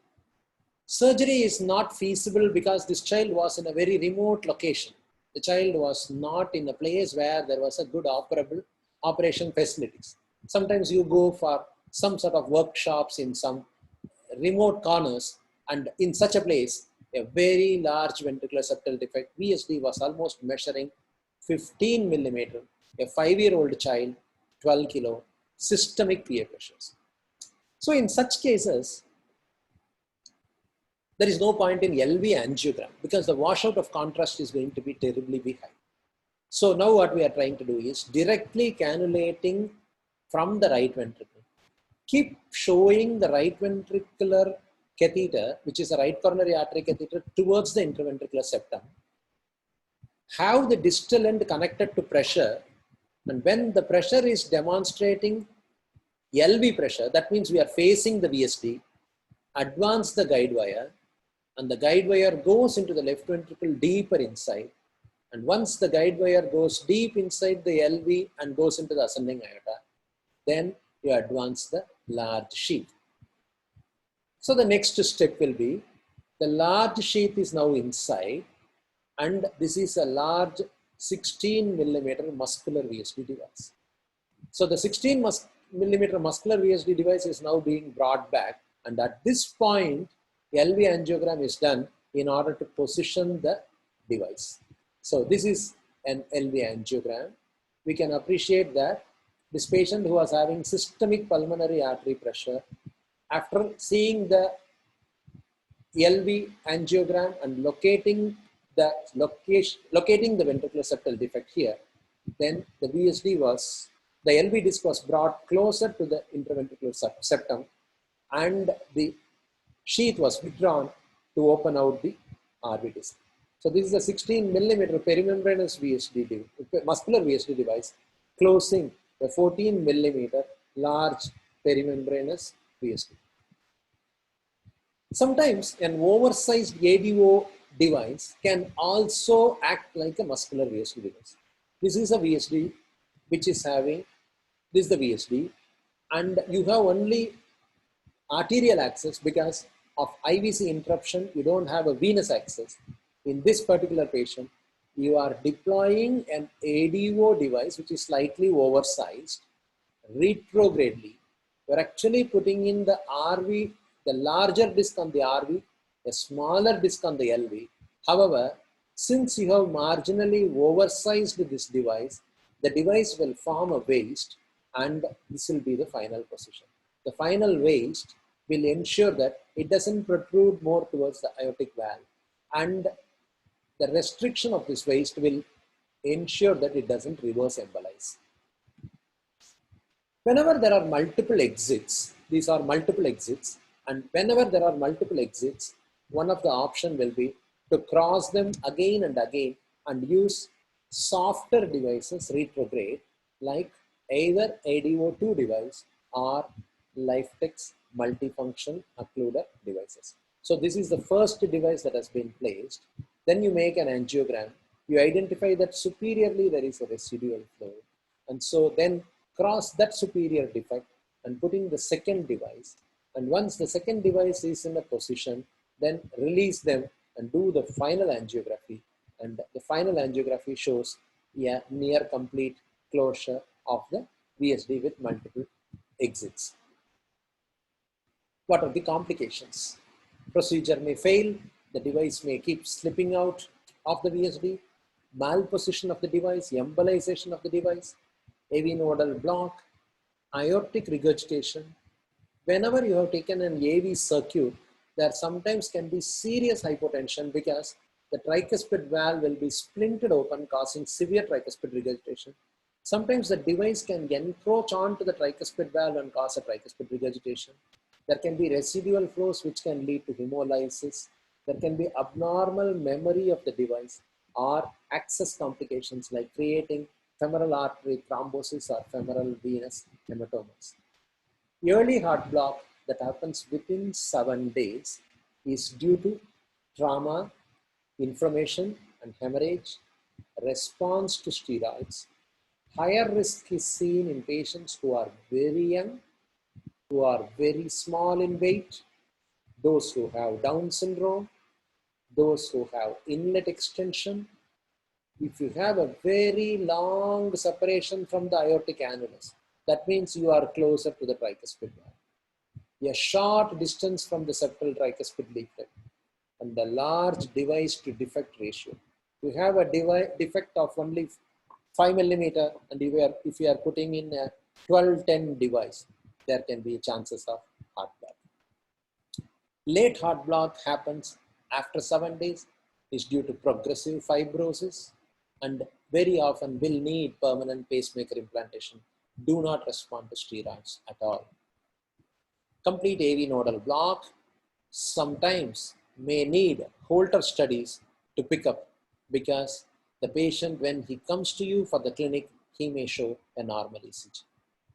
Surgery is not feasible because this child was in a very remote location. The child was not in a place where there was a good operation facilities. Sometimes you go for some sort of workshops in some remote corners, and in such a place, a very large ventricular septal defect, VSD, was almost measuring 15 millimeter, a 5-year-old child, 12 kilo, systemic PA pressures. So in such cases, there is no point in LV angiogram because the washout of contrast is going to be terribly high. So now what we are trying to do is directly cannulating from the right ventricle. Keep showing the right ventricular catheter, which is a right coronary artery catheter, towards the interventricular septum. Have the distal end connected to pressure, and when the pressure is demonstrating LV pressure, that means we are facing the VSD, advance the guide wire, and the guide wire goes into the left ventricle deeper inside. And once the guide wire goes deep inside the LV and goes into the ascending aorta, then you advance the large sheath. So the next step will be, the large sheath is now inside, and this is a large 16 millimeter muscular VSD device. So the 16 millimeter muscular VSD device is now being brought back, and at this point, LV angiogram is done in order to position the device. So this is an LV angiogram, we can appreciate that this patient who was having systemic pulmonary artery pressure, after seeing the LV angiogram and locating the ventricular septal defect here, then the LV disc was brought closer to the interventricular septum and the sheath was withdrawn to open out the RV disc. So this is a 16 millimeter perimembranous VSD, muscular VSD device closing a 14 millimeter large perimembranous VSD. Sometimes an oversized ADO device can also act like a muscular VSD device. This is a VSD which is having, this is the VSD, and you have only arterial access because of IVC interruption, you don't have a venous access. In this particular patient, you are deploying an ADO device which is slightly oversized retrogradely. You're actually putting in the RV, the larger disc on the RV, a smaller disc on the LV. However, since you have marginally oversized this device, the device will form a waist and this will be the final position. The final waist will ensure that it doesn't protrude more towards the aortic valve, and the restriction of this waist will ensure that it doesn't reverse embolize. Whenever there are multiple exits, these are multiple exits, and whenever there are multiple exits, one of the option will be to cross them again and again and use softer devices retrograde like either ADO2 device or LifeTech's multifunction occluder devices. So this is the first device that has been placed. Then you make an angiogram. You identify that superiorly there is a residual flow. And so then cross that superior defect and put in the second device. And once the second device is in a position, then release them and do the final angiography. And the final angiography shows a near complete closure of the VSD with multiple exits. What are the complications? Procedure may fail, the device may keep slipping out of the VSD, malposition of the device, embolization of the device, AV nodal block, aortic regurgitation. Whenever you have taken an AV circuit, there sometimes can be serious hypotension because the tricuspid valve will be splinted open, causing severe tricuspid regurgitation. Sometimes the device can encroach onto the tricuspid valve and cause a tricuspid regurgitation. There can be residual flows which can lead to hemolysis. There can be abnormal memory of the device or access complications like creating femoral artery thrombosis or femoral venous hematomas. Early heart block that happens within 7 days is due to trauma, inflammation and hemorrhage, response to steroids. Higher risk is seen in patients who are very young, who are very small in weight, those who have Down syndrome, those who have inlet extension. If you have a very long separation from the aortic annulus, that means you are closer to the tricuspid valve. A short distance from the septal tricuspid leaflet and the large device to defect ratio. You have a defect of only 5 millimeter, and if you are putting in a 12-10 device, there can be chances of heart block. Late heart block happens after 7 days, is due to progressive fibrosis and very often will need permanent pacemaker implantation. Do not respond to steroids at all. Complete AV nodal block sometimes may need Holter studies to pick up, because the patient, when he comes to you for the clinic, he may show a normal ECG.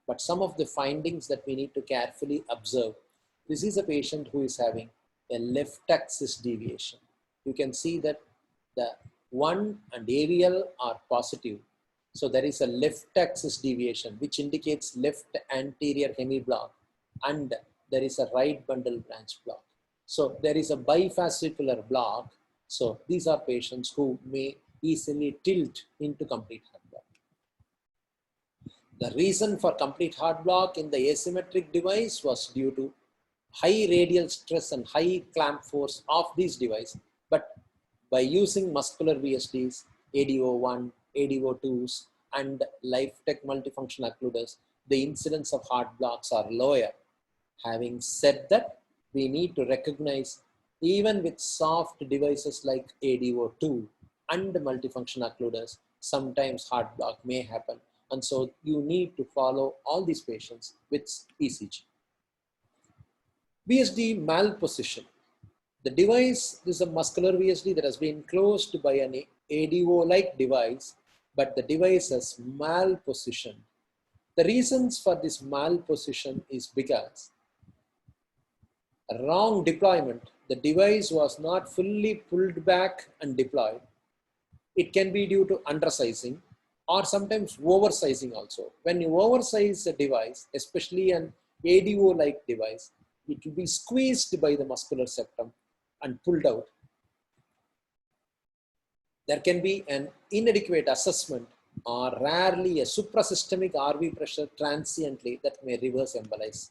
But some of the findings that we need to carefully observe, this is a patient who is having a left axis deviation. You can see that the 1 and AVL are positive. So there is a left axis deviation, which indicates left anterior hemiblock, and there is a right bundle branch block. So there is a bifascicular block. So these are patients who may easily tilt into complete heart block. The reason for complete heart block in the asymmetric device was due to high radial stress and high clamp force of these devices. But by using muscular VSDs, ADO1, ADO2s and LifeTech multifunction occluders, the incidence of heart blocks are lower. Having said that, we need to recognize even with soft devices like ADO2 and multifunction occluders, sometimes heart block may happen. And so you need to follow all these patients with ECG. VSD malposition. The device is a muscular VSD that has been closed by an ADO-like device, but the device has malpositioned. The reasons for this malposition is because wrong deployment. The device was not fully pulled back and deployed. It can be due to undersizing or sometimes oversizing also. When you oversize a device, especially an ADO-like device, it will be squeezed by the muscular septum and pulled out. There can be an inadequate assessment or rarely a suprasystemic RV pressure transiently that may reverse embolize.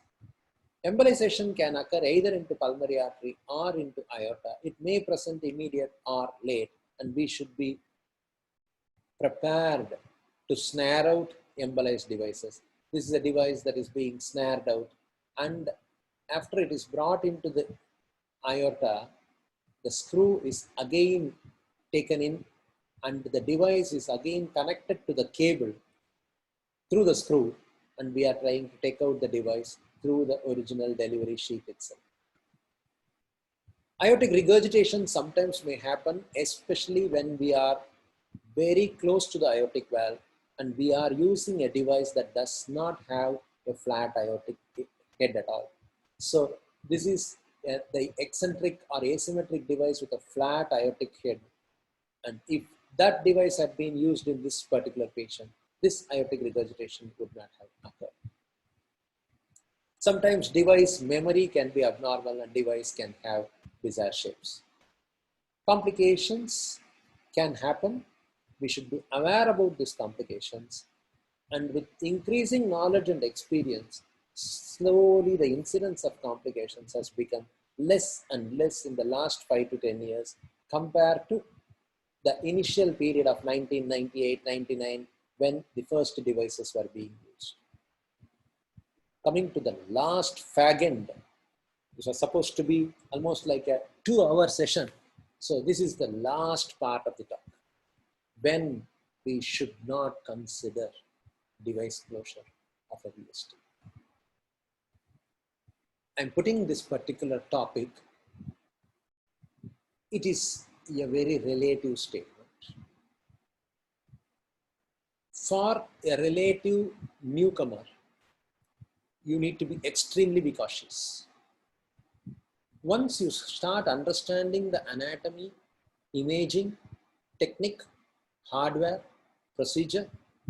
Embolization can occur either into pulmonary artery or into aorta. It may present immediate or late, and we should be prepared to snare out embolized devices. This is a device that is being snared out, and after it is brought into the aorta, the screw is again taken in and the device is again connected to the cable through the screw, and we are trying to take out the device through the original delivery sheath itself. Aortic regurgitation sometimes may happen, especially when we are very close to the aortic valve and we are using a device that does not have a flat aortic head at all. So this is the eccentric or asymmetric device with a flat aortic head. And if that device had been used in this particular patient, this aortic regurgitation would not have occurred. Sometimes device memory can be abnormal and device can have bizarre shapes. Complications can happen. We should be aware about these complications. And with increasing knowledge and experience, slowly the incidence of complications has become less and less in the last 5 to 10 years compared to the initial period of 1998-99 when the first devices were being used. Coming to the last fag end, this was supposed to be almost like a 2-hour session. So this is the last part of the talk. When we should not consider device closure of a VSD. I'm putting this particular topic, it is a very relative statement. For a relative newcomer, you need to be extremely cautious. Once you start understanding the anatomy, imaging, technique, hardware, procedure,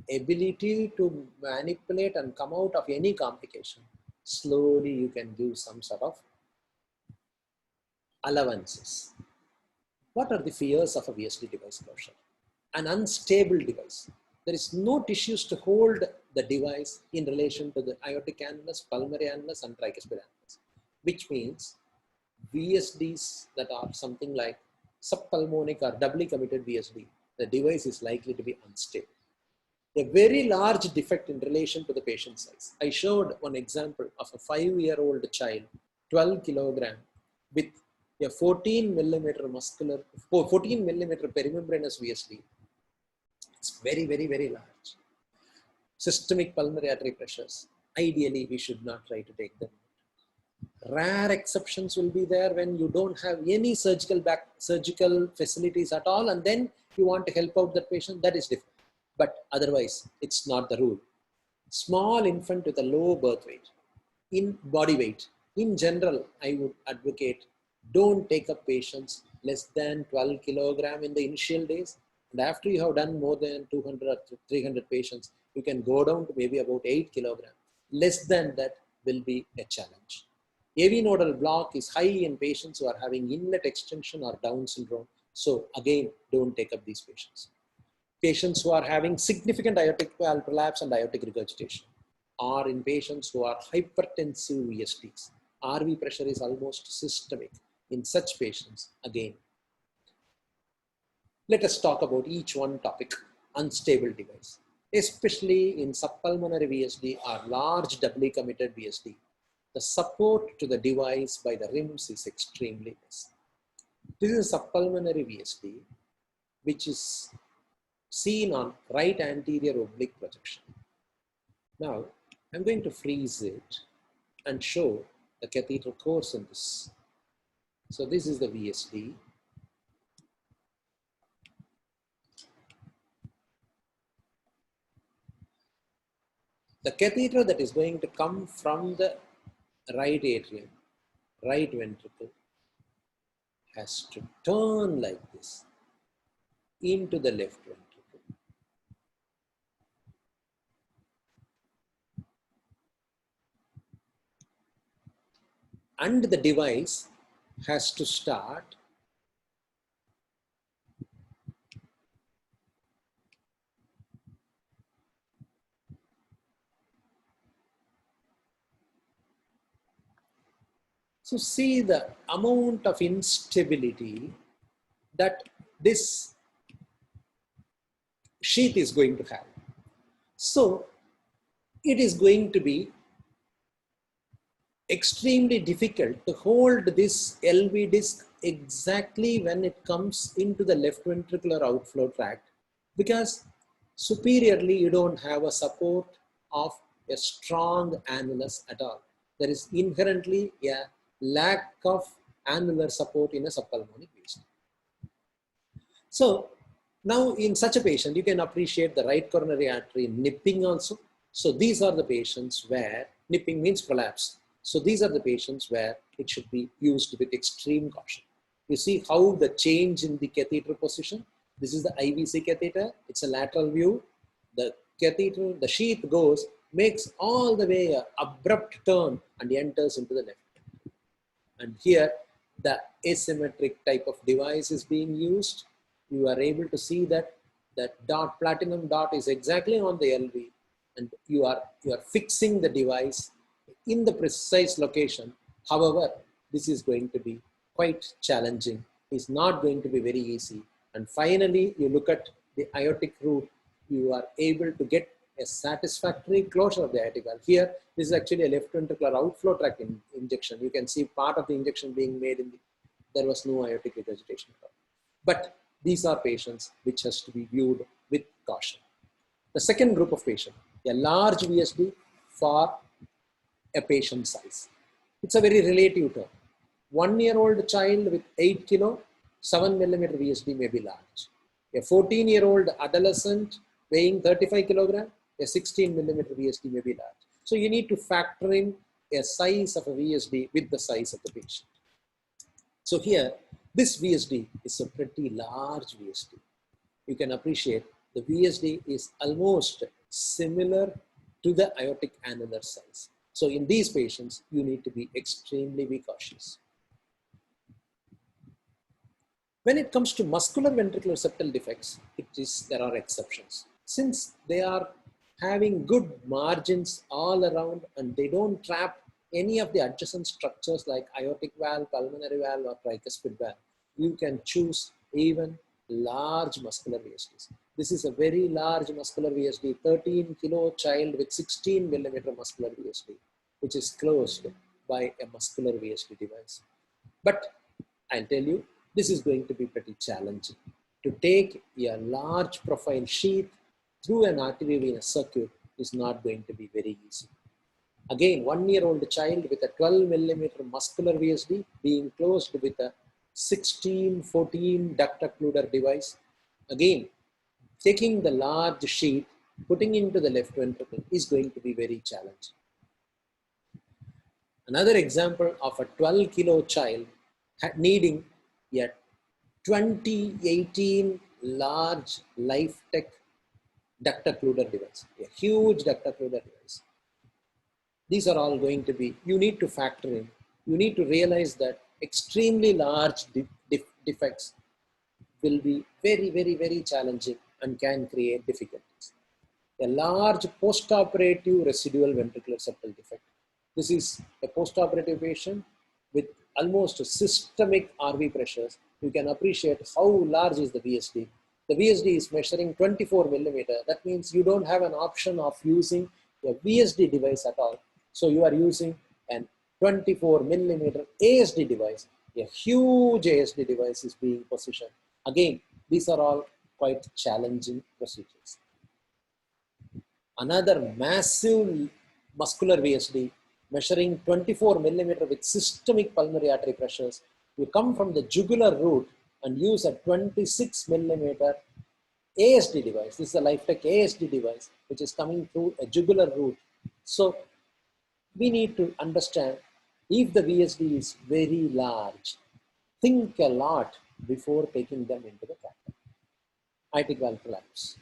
ability to manipulate and come out of any complication, slowly you can give some sort of allowances. What are the fears of a VSD device closure? An unstable device. There is no tissues to hold the device in relation to the aortic annulus, pulmonary annulus, and tricuspid annulus, which means VSDs that are something like subpulmonic or doubly committed VSD, the device is likely to be unstable. A very large defect in relation to the patient size. I showed one example of a 5-year-old child, 12 kilogram, with a 14 millimeter perimembranous VSD. It's very, very, very large. Systemic pulmonary artery pressures. Ideally, we should not try to take them. Rare exceptions will be there when you don't have any surgical facilities at all, and then you want to help out that patient. That is different. But otherwise, it's not the rule. Small infant with a low birth weight, in body weight, in general, I would advocate don't take up patients less than 12 kilogram in the initial days. And after you have done more than 200 or 300 patients, you can go down to maybe about 8 kilogram. Less than that will be a challenge. AV nodal block is high in patients who are having inlet extension or Down syndrome. So again, don't take up these patients. Patients who are having significant aortic valve prolapse and aortic regurgitation, or in patients who are hypertensive VSDs. RV pressure is almost systemic. In such patients, again, let us talk about each one topic. unstable device, especially in subpulmonary VSD or large doubly committed VSD. The support to the device by the rims is extremely less. This is a subpulmonary VSD, which is seen on right anterior oblique projection. Now, I'm going to freeze it and show the catheter course in this. So this is the VSD. The catheter that is going to come from the right atrium, right ventricle, has to turn like this into the left ventricle. And the device has to start so see the amount of instability that this sheath is going to have. So it is going to be extremely difficult to hold this LV disc exactly when it comes into the left ventricular outflow tract, because superiorly you don't have a support of a strong annulus at all. There is inherently a lack of annular support in a subpulmonic VSD. So now in such a patient, you can appreciate the right coronary artery nipping also. So these are the patients where nipping means prolapse. So these are the patients where it should be used with extreme caution. You see how the change in the catheter position. This is the IVC catheter. It's a lateral view. The catheter, the sheath goes, makes all the way an abrupt turn and enters into the left. And here the asymmetric type of device is being used. You are able to see that that dot, platinum dot, is exactly on the LV, and you are fixing the device in the precise location. However, this is going to be quite challenging. It's not going to be very easy. And finally, you look at the aortic root, you are able to get a satisfactory closure of the aortic valve. Here, this is actually a left ventricular outflow tract injection. You can see part of the injection being made in the, there was no aortic regurgitation. But these are patients which has to be viewed with caution. The second group of patients, a large VSD for a patient size. It's a very relative term. 1-year-old child with 8 kilo, 7 millimeter VSD may be large. A 14-year-old adolescent weighing 35 kilogram, a 16 millimeter VSD may be large. So you need to factor in a size of a VSD with the size of the patient. So here, this VSD is a pretty large VSD. You can appreciate the VSD is almost similar to the aortic annular size. So in these patients, you need to be extremely cautious. When it comes to muscular ventricular septal defects, there are exceptions. Since they are having good margins all around and they don't trap any of the adjacent structures like aortic valve, pulmonary valve, or tricuspid valve, you can choose even large muscular VSDs. This is a very large muscular VSD, 13 kilo child with 16 millimeter muscular VSD, which is closed by a muscular VSD device. But I'll tell you, this is going to be pretty challenging. To take a large profile sheath through an arteriovenous circuit is not going to be very easy. Again, 1-year-old child with a 12 millimeter muscular VSD being closed with a 16-14 duct occluder device. Again, taking the large sheath, putting into the left ventricle is going to be very challenging. Another example of a 12 kilo child needing a 2018 large LifeTech duct occluder device, a huge duct occluder device. These are all going to be, you need to factor in, you need to realize that extremely large defects will be very challenging and can create difficulties. A large postoperative residual ventricular septal defect. This is a postoperative patient with almost systemic RV pressures. You can appreciate how large is the VSD. The VSD is measuring 24 millimeter. That means you don't have an option of using a VSD device at all. So you are using an 24 millimeter ASD device. A huge ASD device is being positioned. Again, these are all quite challenging procedures. Another massive muscular VSD measuring 24 millimeter with systemic pulmonary artery pressures. You come from the jugular root and use a 26 millimeter ASD device. This is a LifeTech ASD device, which is coming through a jugular root. So we need to understand, if the VSD is very large, think a lot before taking them into the cath. Aortic valve collapse.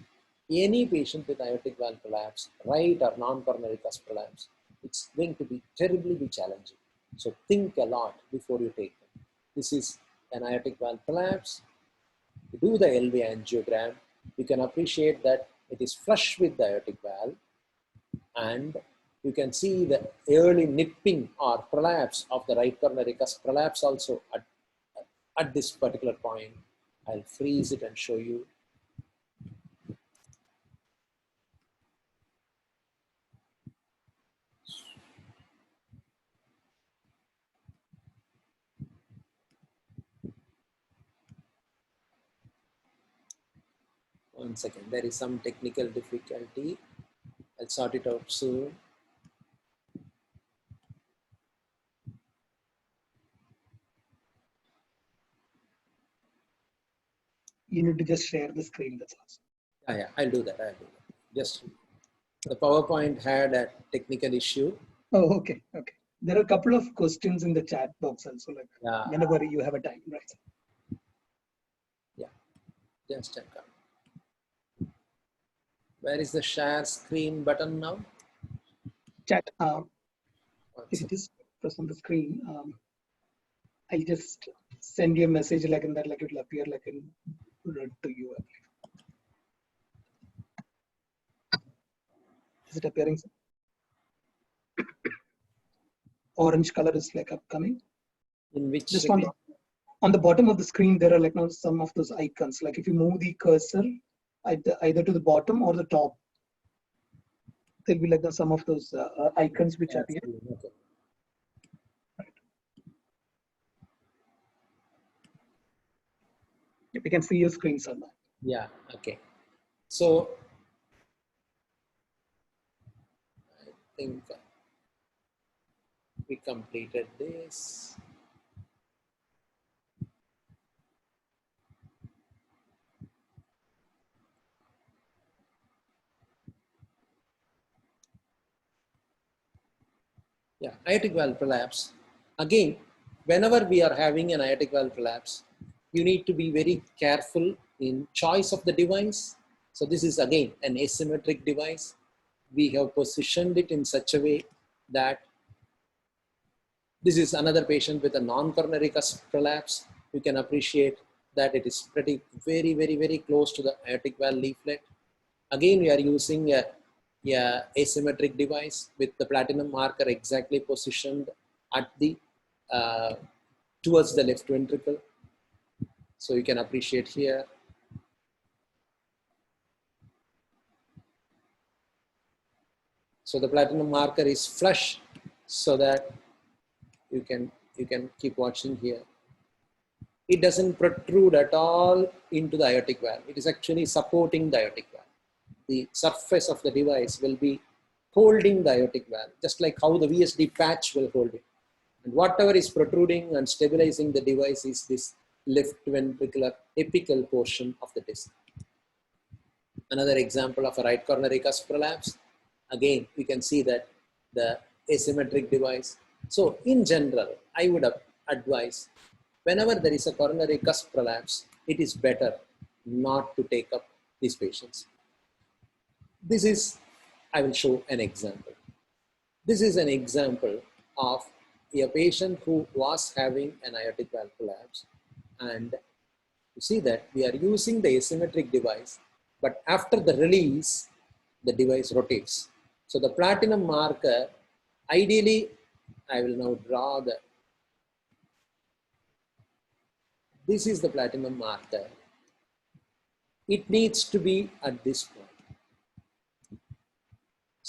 Any patient with aortic valve collapse, right or non-coronary cusp collapse, it's going to be terribly challenging. So think a lot before you take them. This is an aortic valve collapse. You do the LV angiogram. You can appreciate that it is flush with the aortic valve, and you can see the early nipping or prolapse of the right coronary cusp prolapse also at this particular point. I'll freeze it and show you. One second, there is some technical difficulty. I'll sort it out soon. You need to just share the screen, that's awesome. Yeah, I'll do that. Just the PowerPoint had a technical issue. Oh, okay. There are a couple of questions in the chat box also, like whenever you have a time, right? Yeah, just check out. Where is the share screen button now? Chat. If you just press on the screen, I'll just send you a message like in that, like it will appear like in red to you. Is it appearing? Orange color is like upcoming. In which? Just on the bottom of the screen, there are like now some of those icons. Like if you move the cursor either to the bottom or the top, there'll be like some of those icons which appear. Okay. Right. We can see your screen, Salman. Yeah, okay. So I think we completed this. Yeah, aortic valve prolapse. Again, whenever we are having an aortic valve prolapse, you need to be very careful in choice of the device. So this is again an asymmetric device. We have positioned it in such a way that this is another patient with a non-coronary cusp prolapse. You can appreciate that it is very close to the aortic valve leaflet. Again, we are using a asymmetric device with the platinum marker exactly positioned at the towards the left ventricle. So you can appreciate here. So the platinum marker is flush, so that you can keep watching here. It doesn't protrude at all into the aortic valve. It is actually supporting the aortic valve. The surface of the device will be holding the aortic valve, just like how the VSD patch will hold it. And whatever is protruding and stabilizing the device is this left ventricular apical portion of the disc. Another example of a right coronary cusp prolapse. Again, you can see that the asymmetric device. So in general, I would advise, whenever there is a coronary cusp prolapse, it is better not to take up these patients. This is, I will show an example. This is an example of a patient who was having an aortic valve collapse, and you see that we are using the asymmetric device, but after the release, the device rotates. So the platinum marker, ideally, I will now draw this is the platinum marker. it needs to be at this point.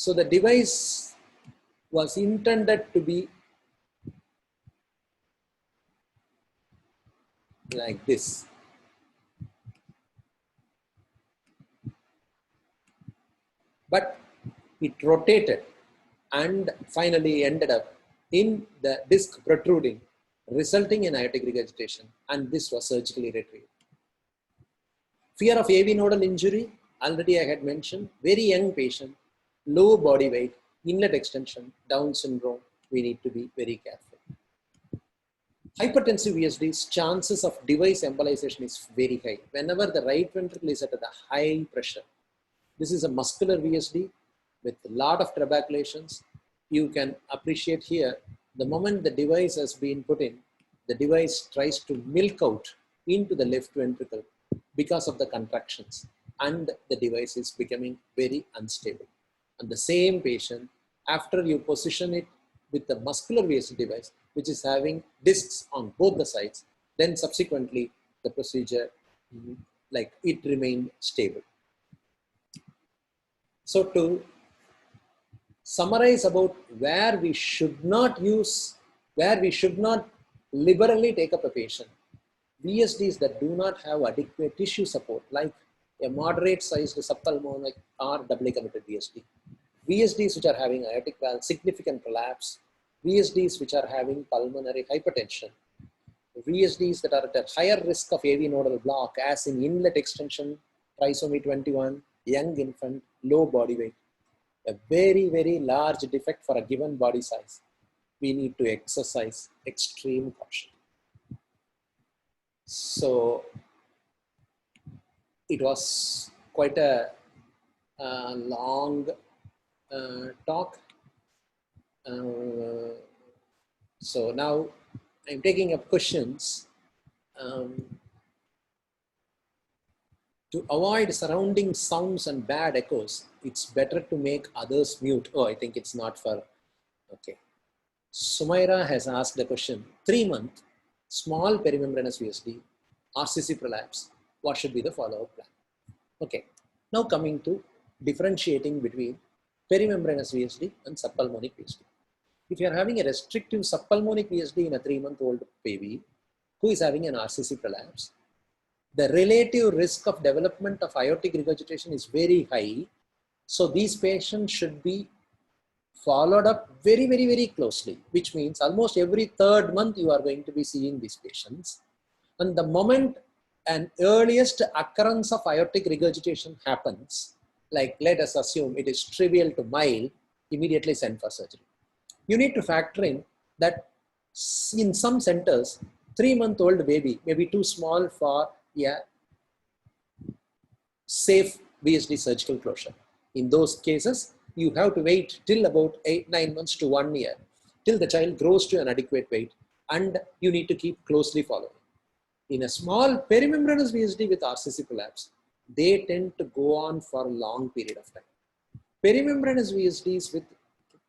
So the device was intended to be like this. But it rotated and finally ended up in the disc protruding, resulting in aortic regurgitation, and this was surgically retrieved. Fear of AV nodal injury, already I had mentioned, very young patient, low body weight, inlet extension, Down syndrome, we need to be very careful. Hypertensive VSD's chances of device embolization is very high. Whenever the right ventricle is at a high pressure, this is a muscular VSD with a lot of trabeculations. You can appreciate here, the moment the device has been put in, the device tries to milk out into the left ventricle because of the contractions, and the device is becoming very unstable. And the same patient, after you position it with the muscular VSD device, which is having discs on both the sides, then subsequently the procedure, like it remained stable. So to summarize about where we should not liberally take up a patient, VSDs that do not have adequate tissue support, like a moderate sized subpulmonic or doubly committed VSD, VSDs which are having aortic valve significant collapse, VSDs which are having pulmonary hypertension, VSDs that are at a higher risk of AV nodal block, as in inlet extension, trisomy 21, young infant, low body weight, a very, very large defect for a given body size, we need to exercise extreme caution. So it was quite a long talk. So now I'm taking up questions. To avoid surrounding sounds and bad echoes, it's better to make others mute. Oh, I think it's not for, okay. Sumaira has asked the question, 3-month, small perimembranous VSD, RCC prolapse, what should be the follow-up plan? Okay, now coming to differentiating between perimembranous VSD and subpulmonic VSD. If you are having a restrictive subpulmonic VSD in a 3-month-old baby who is having an RCC prolapse, the relative risk of development of aortic regurgitation is very high. So these patients should be followed up very, very, very closely, which means almost every 3rd month you are going to be seeing these patients. And the moment an earliest occurrence of aortic regurgitation happens, like let us assume it is trivial to mild, immediately send for surgery. You need to factor in that in some centers, 3-month-old baby may be too small for a safe VSD surgical closure. In those cases, you have to wait till about 8-9 months to 1 year, till the child grows to an adequate weight, and you need to keep closely following. In a small perimembranous VSD with RCC prolapse, they tend to go on for a long period of time. Perimembranous VSDs with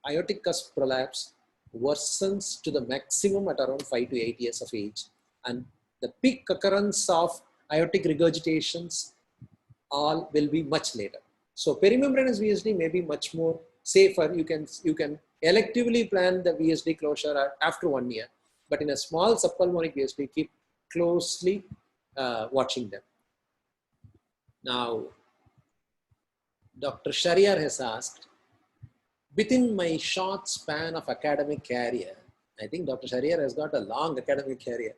aortic cusp prolapse worsens to the maximum at around 5 to 8 years of age, and the peak occurrence of aortic regurgitations all will be much later. So perimembranous VSD may be much more safer. You can electively plan the VSD closure after 1 year, but in a small subpulmonic VSD, keep closely watching them. Now, Dr. Shariar has asked, within my short span of academic career, I think Dr. Shariar has got a long academic career,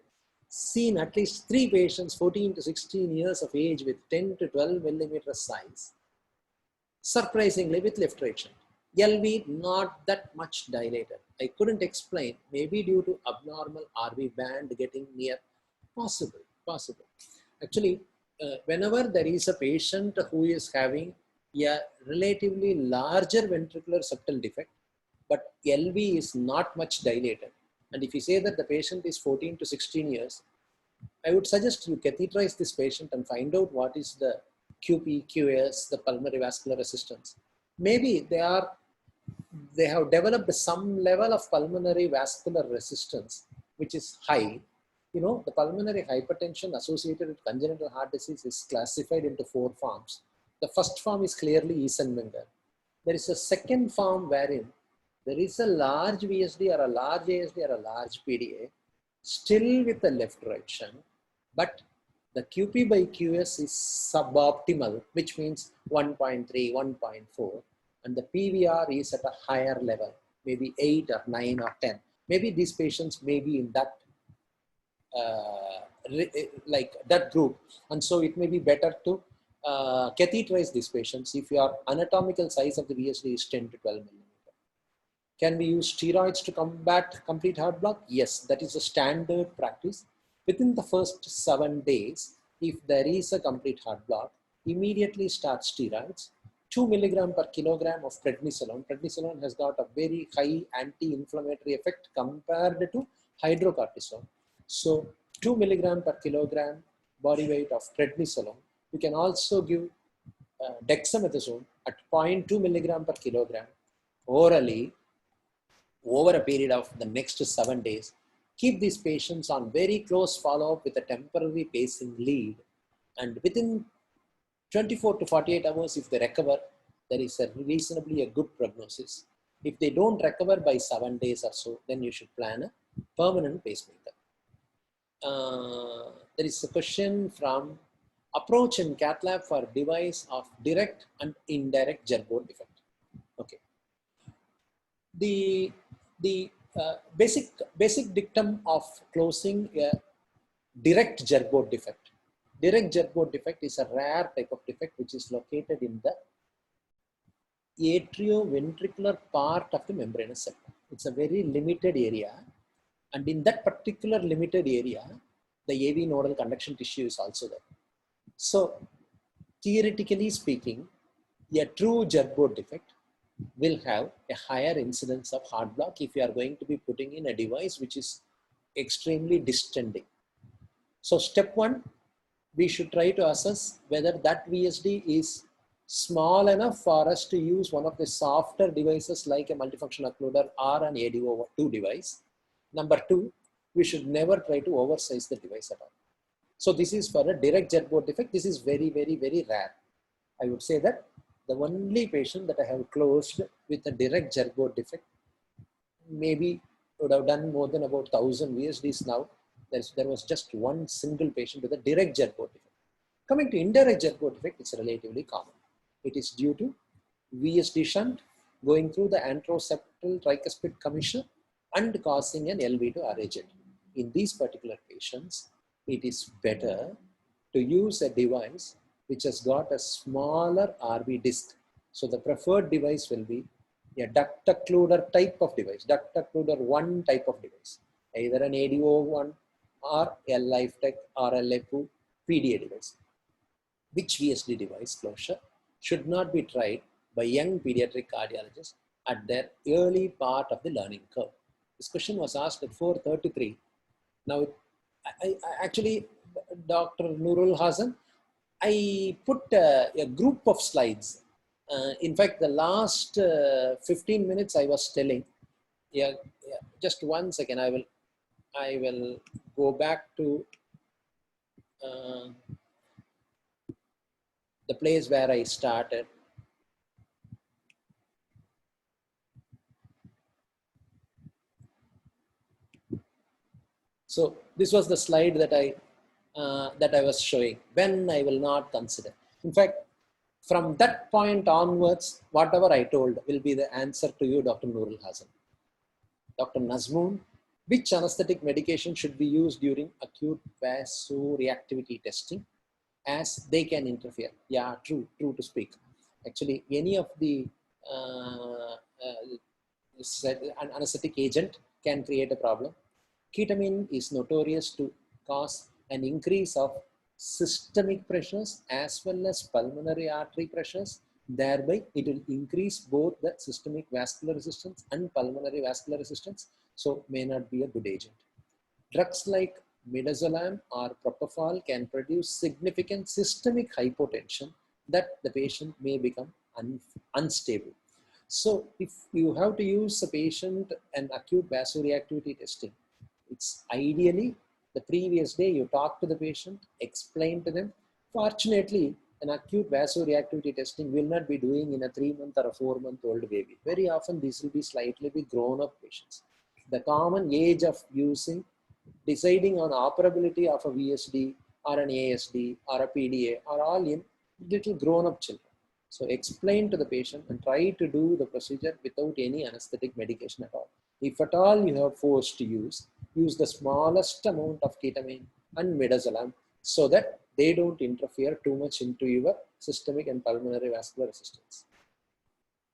seen at least 3 patients 14 to 16 years of age with 10 to 12 millimeter size, surprisingly with left right shunt. LV not that much dilated. I couldn't explain, maybe due to abnormal RV band getting near. Possible. Actually, whenever there is a patient who is having a relatively larger ventricular septal defect, but LV is not much dilated, and if you say that the patient is 14 to 16 years, I would suggest you catheterize this patient and find out what is the QP, QS, the pulmonary vascular resistance. Maybe they have developed some level of pulmonary vascular resistance, which is high, You know, the pulmonary hypertension associated with congenital heart disease is classified into 4 forms. The first form is clearly Eisenmenger. There is a second form wherein there is a large VSD or a large ASD or a large PDA, still with the left right shunt, but the QP by QS is suboptimal, which means 1.3, 1.4, and the PVR is at a higher level, maybe 8 or 9 or 10. Maybe these patients may be in that like that group, and so it may be better to catheterize these patients if your anatomical size of the VSD is 10 to 12 millimeter. Can we use steroids to combat complete heart block? Yes, that is a standard practice. Within the first 7 days, if there is a complete heart block, immediately start steroids. 2 milligram per kilogram of prednisolone. Prednisolone has got a very high anti-inflammatory effect compared to hydrocortisone. So 2 milligram per kilogram body weight of prednisolone. You can also give dexamethasone at 0.2 milligram per kilogram orally over a period of the next 7 days. Keep these patients on very close follow-up with a temporary pacing lead, and within 24 to 48 hours, if they recover, there is a reasonably a good prognosis. If they don't recover by 7 days or so, then you should plan a permanent pacemaker. There is a question from approach in cath lab for device of direct and indirect Jerbold defect. Okay. The basic dictum of closing a direct Jerbold defect. Direct Jerbold defect is a rare type of defect which is located in the atrioventricular part of the membranous septum. It's a very limited area, and in that particular limited area, the AV nodal conduction tissue is also there. So theoretically speaking, a true Jerbold defect will have a higher incidence of heart block if you are going to be putting in a device which is extremely distending. So step 1, we should try to assess whether that VSD is small enough for us to use one of the softer devices like a multifunction occluder or an ADO2 device. Number 2, we should never try to oversize the device at all. So this is for a direct Jerbold defect. This is very, very, very rare. I would say that the only patient that I have closed with a direct Jerbold defect maybe would have done more than about 1000 VSDs now. There was just one single patient with a direct Jerbold defect. Coming to indirect Jerbold defect, it's relatively common. It is due to VSD shunt going through the anteroseptal tricuspid commissure and causing an LV to RA jet. In these particular patients, it is better to use a device which has got a smaller RV disc. So the preferred device will be a duct occluder type of device, duct occluder 1 type of device, either an ADO1 or a LifeTech or a LEPU PDA device. Which VSD device closure should not be tried by young pediatric cardiologists at their early part of the learning curve? This question was asked at 4:33. Now, I actually, Dr. Nurul Hasan, I put a group of slides. In fact, the last 15 minutes I was telling. Yeah, just 1 second. I will go back to the place where I started. So this was the slide that I was showing. When I will not consider. In fact, from that point onwards, whatever I told will be the answer to you, Dr. Nurul Hasan. Dr. Nazmoon, which anesthetic medication should be used during acute vasoreactivity testing, as they can interfere? Yeah, true to speak. Actually, any of the anesthetic agent can create a problem. Ketamine is notorious to cause an increase of systemic pressures as well as pulmonary artery pressures. Thereby, it will increase both the systemic vascular resistance and pulmonary vascular resistance, so may not be a good agent. Drugs like midazolam or propofol can produce significant systemic hypotension that the patient may become unstable. So if you have to use a patient an acute vasoreactivity testing, it's ideally The previous day, you talk to the patient, explain to them. Fortunately, an acute vasoreactivity testing will not be doing in a 3-month or a 4-month-old baby. Very often, these will be slightly grown-up patients. The common age of deciding on operability of a VSD or an ASD or a PDA are all in little grown-up children. So explain to the patient and try to do the procedure without any anesthetic medication at all. If at all you have forced to use the smallest amount of ketamine and midazolam so that they don't interfere too much into your systemic and pulmonary vascular resistance.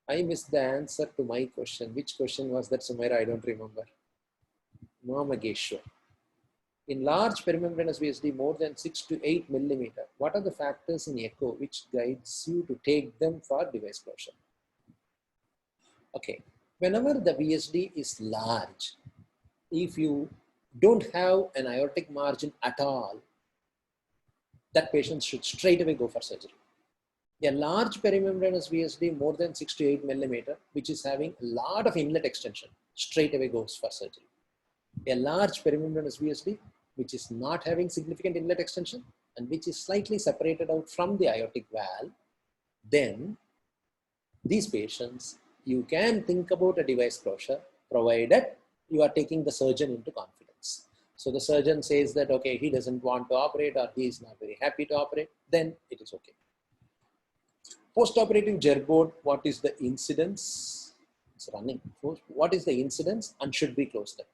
I missed the answer to my question. Which question was that, Sumaira? I don't remember. Mamageshwar. In large perimembranous VSD more than 6 to 8 millimeter, what are the factors in echo which guides you to take them for device closure? Okay, whenever the VSD is large, if you don't have an aortic margin at all, that patient should straight away go for surgery. A large perimembranous VSD more than 6 to 8 millimeter, which is having a lot of inlet extension, straight away goes for surgery. A large perimembranous VSD, which is not having significant inlet extension and which is slightly separated out from the aortic valve, then these patients, you can think about a device closure provided you are taking the surgeon into confidence. So the surgeon says that, okay, he doesn't want to operate or he is not very happy to operate, then it is okay. Post-operative Gerbode, what is the incidence? It's running. What is the incidence and should be closed up?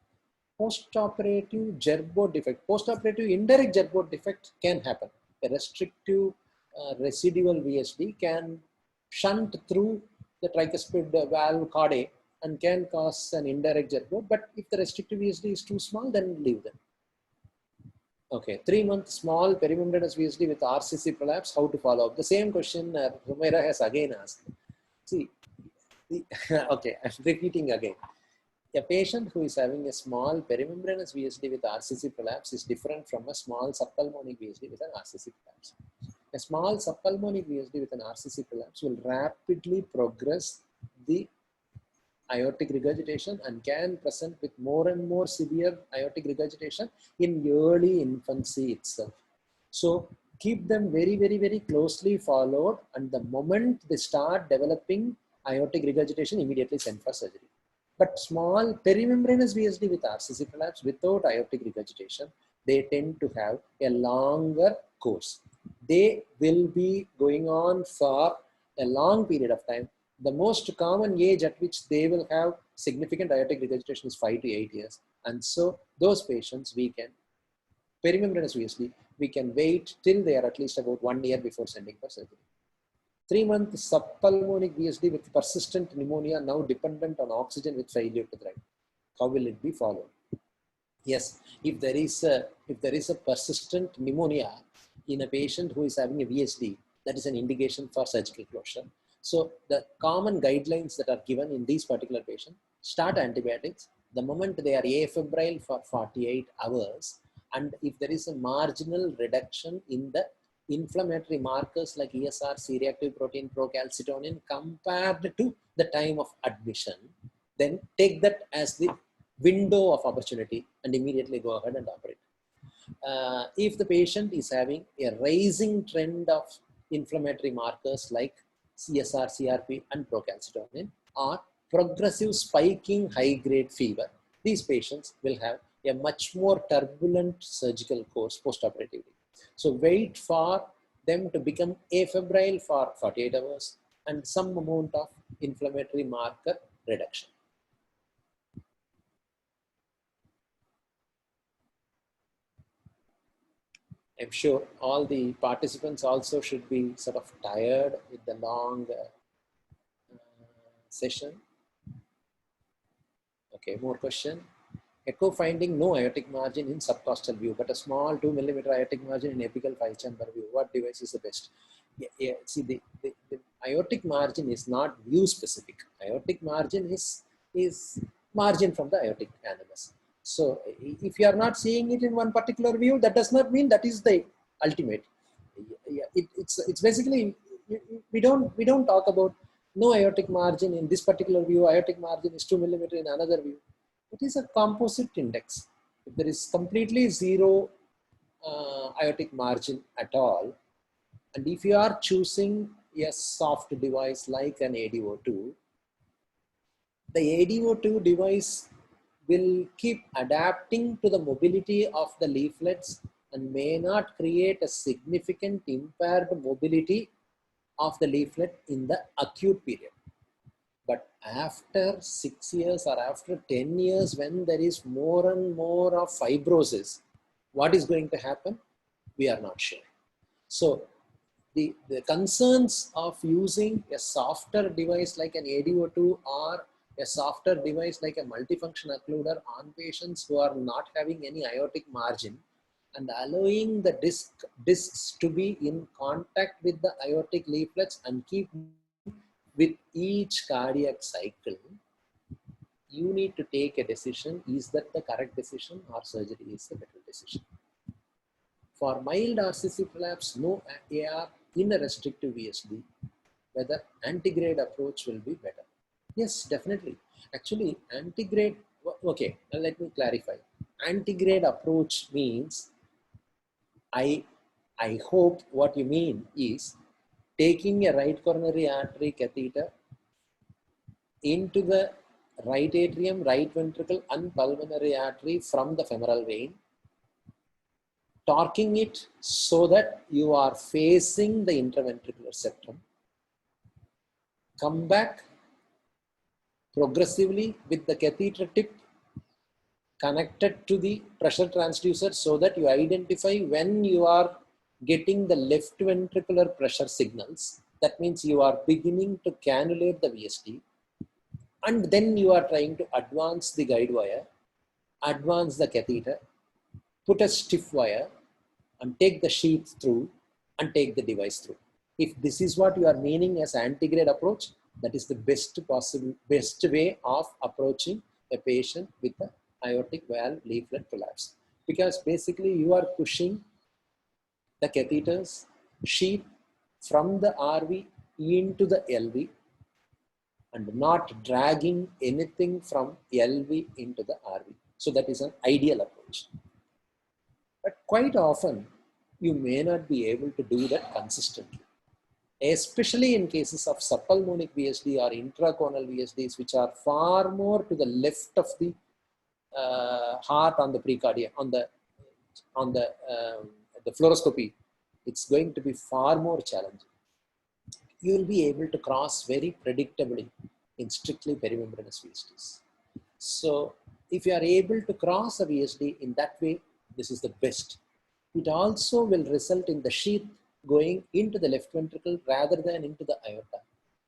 Post-operative Gerbode defect, post-operative indirect Gerbode defect can happen. A restrictive residual VSD can shunt through the tricuspid valve chordae and can cause an indirect Gerbode, but if the restrictive VSD is too small, then leave them. Okay, 3-month small perimembranous VSD with RCC prolapse, how to follow up? The same question Humaira has again asked. See, okay, I'm repeating again. A patient who is having a small perimembranous VSD with RCC prolapse is different from a small subpulmonic VSD with an RCC prolapse. A small subpulmonic VSD with an RCC prolapse will rapidly progress the aortic regurgitation and can present with more and more severe aortic regurgitation in early infancy itself. So keep them very, very, very closely followed, and the moment they start developing aortic regurgitation, immediately send for surgery. But small perimembranous VSD with RCC prolapse without aortic regurgitation, they tend to have a longer course. They will be going on for a long period of time. The most common age at which they will have significant aortic regurgitation is 5 to 8 years. And so those patients, we can, perimembranous VSD, we can wait till they are at least about 1 year before sending for surgery. 3-month subpulmonic VSD with persistent pneumonia, now dependent on oxygen with failure to thrive. How will it be followed? Yes, if there is a persistent pneumonia in a patient who is having a VSD, that is an indication for surgical closure. So the common guidelines that are given in these particular patients: start antibiotics the moment they are afebrile for 48 hours, and if there is a marginal reduction in the inflammatory markers like ESR, C-reactive protein, procalcitonin compared to the time of admission, then take that as the window of opportunity and immediately go ahead and operate. If the patient is having a rising trend of inflammatory markers like CSR, CRP and procalcitonin, or progressive spiking high-grade fever, these patients will have a much more turbulent surgical course post-operatively. So wait for them to become afebrile for 48 hours and some amount of inflammatory marker reduction. I'm sure all the participants also should be sort of tired with the long session. Okay, more question. Echo finding no aortic margin in subcostal view, but a small 2 millimeter aortic margin in apical 5-chamber view. What device is the best? See, the aortic margin is not view specific. Aortic margin is margin from the aortic annulus. So if you are not seeing it in one particular view, that does not mean that is the ultimate. It's basically, we don't talk about no aortic margin in this particular view, aortic margin is 2 millimeter in another view. It is a composite index. If there is completely zero aortic margin at all, and if you are choosing a soft device like an ADO2, the ADO2 device will keep adapting to the mobility of the leaflets and may not create a significant impaired mobility of the leaflet in the acute period. But after 6 years or after 10 years, when there is more and more of fibrosis, what is going to happen? We are not sure. So the concerns of using a softer device like an ADO2 or a softer device like a multifunction occluder on patients who are not having any aortic margin and allowing the discs to be in contact with the aortic leaflets and keep with each cardiac cycle, you need to take a decision. Is that the correct decision or surgery is the better decision? For mild RCC prolapse, no AR in a restrictive VSD, whether antegrade approach will be better. Yes, definitely. Actually, antegrade, okay, now let me clarify. Antegrade approach means, I hope what you mean is taking a right coronary artery catheter into the right atrium, right ventricle and pulmonary artery from the femoral vein, torquing it so that you are facing the interventricular septum. Come back progressively with the catheter tip connected to the pressure transducer so that you identify when you are getting the left ventricular pressure signals. That means you are beginning to cannulate the VSD, and then you are trying to advance the guide wire, advance the catheter, put a stiff wire and take the sheath through and take the device through. If this is what you are meaning as antegrade approach, that is the best way of approaching a patient with a aortic valve leaflet prolapse. Because basically you are pushing the catheter's sheath from the RV into the LV and not dragging anything from LV into the RV. So that is an ideal approach. But quite often, you may not be able to do that consistently, especially in cases of subpulmonic VSD or intraconal VSDs, which are far more to the left of the heart on the precardium, on the fluoroscopy. It's going to be far more challenging. You will be able to cross very predictably in strictly perimembranous VSDs. So if you are able to cross a VSD in that way, this is the best. It also will result in the sheath going into the left ventricle rather than into the aorta.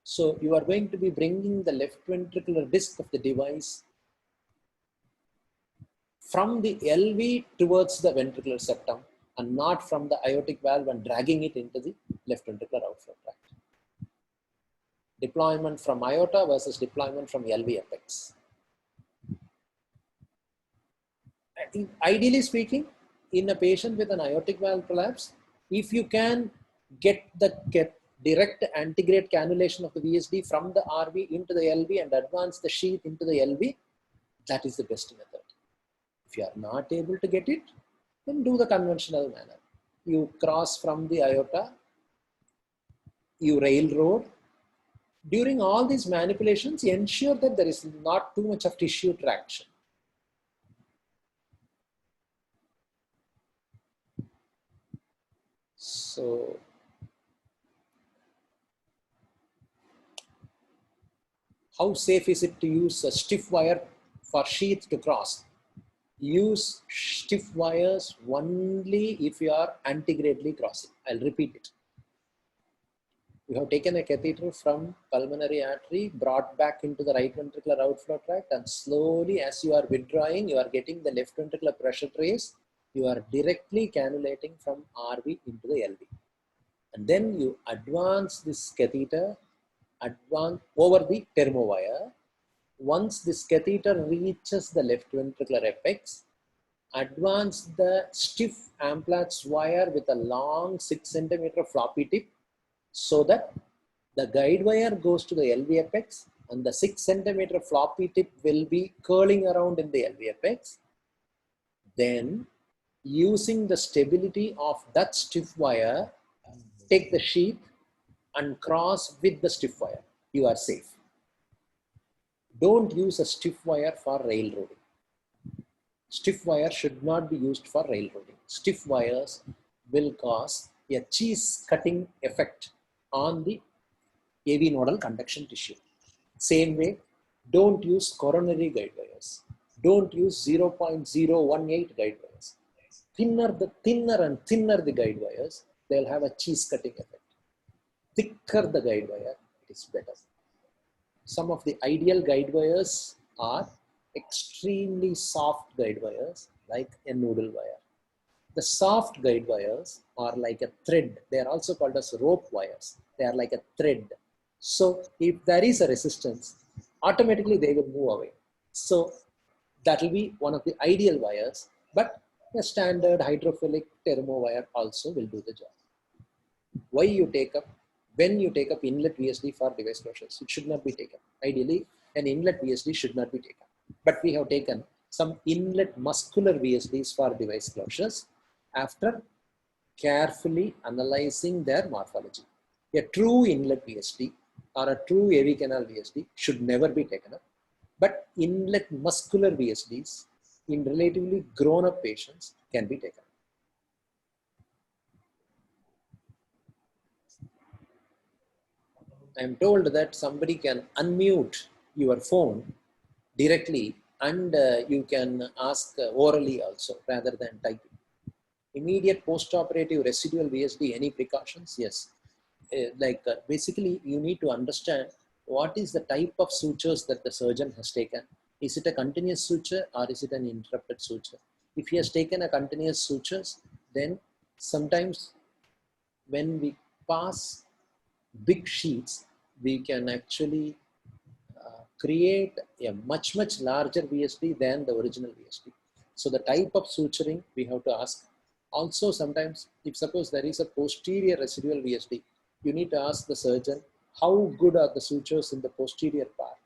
So you are going to be bringing the left ventricular disc of the device from the LV towards the ventricular septum and not from the aortic valve and dragging it into the left ventricular outflow tract. Deployment from aorta versus deployment from LV apex. Ideally speaking, in a patient with an aortic valve prolapse, if you can get direct antegrade cannulation of the VSD from the RV into the LV and advance the sheath into the LV, that is the best method. If you are not able to get it, then do the conventional manner. You cross from the aorta, you railroad. During all these manipulations, ensure that there is not too much of tissue traction. So, how safe is it to use a stiff wire for sheath to cross? Use stiff wires only if you are antegradely crossing. I'll repeat it. You have taken a catheter from pulmonary artery, brought back into the right ventricular outflow tract, and slowly as you are withdrawing, you are getting the left ventricular pressure trace. You are directly cannulating from RV into the LV. And then you advance this catheter over the thermowire. Once this catheter reaches the left ventricular apex, advance the stiff Amplatz wire with a long 6 centimeter floppy tip so that the guide wire goes to the LV apex and the 6 centimeter floppy tip will be curling around in the LV apex. then using the stability of that stiff wire, take the sheath and cross with the stiff wire. You are safe. Don't use a stiff wire for railroading. Stiff wire should not be used for railroading. Stiff wires will cause a cheese cutting effect on the AV nodal conduction tissue. Same way, don't use coronary guide wires. Don't use 0.018 guide wires. Thinner and thinner the guide wires, they'll have a cheese cutting effect. Thicker the guide wire, it is better. Some of the ideal guide wires are extremely soft guide wires like a noodle wire. The soft guide wires are like a thread. They are also called as rope wires. They are like a thread. So if there is a resistance, automatically they will move away. So that will be one of the ideal wires, but a standard hydrophilic thermo wire also will do the job. Why you take up, when you take up inlet VSD for device closures, it should not be taken. Ideally, an inlet VSD should not be taken. But we have taken some inlet muscular VSDs for device closures after carefully analyzing their morphology. A true inlet VSD or a true AV canal VSD should never be taken up. But inlet muscular VSDs in relatively grown-up patients can be taken. I am told that somebody can unmute your phone directly and you can ask orally also rather than typing. Immediate post-operative residual VSD, any precautions? Yes. Basically, you need to understand what is the type of sutures that the surgeon has taken. Is it a continuous suture or is it an interrupted suture? If he has taken a continuous sutures, then sometimes when we pass big sheets, we can actually create a much larger VSD than the original VSD. So the type of suturing we have to ask. Also sometimes, if suppose there is a posterior residual VSD, you need to ask the surgeon how good are the sutures in the posterior part.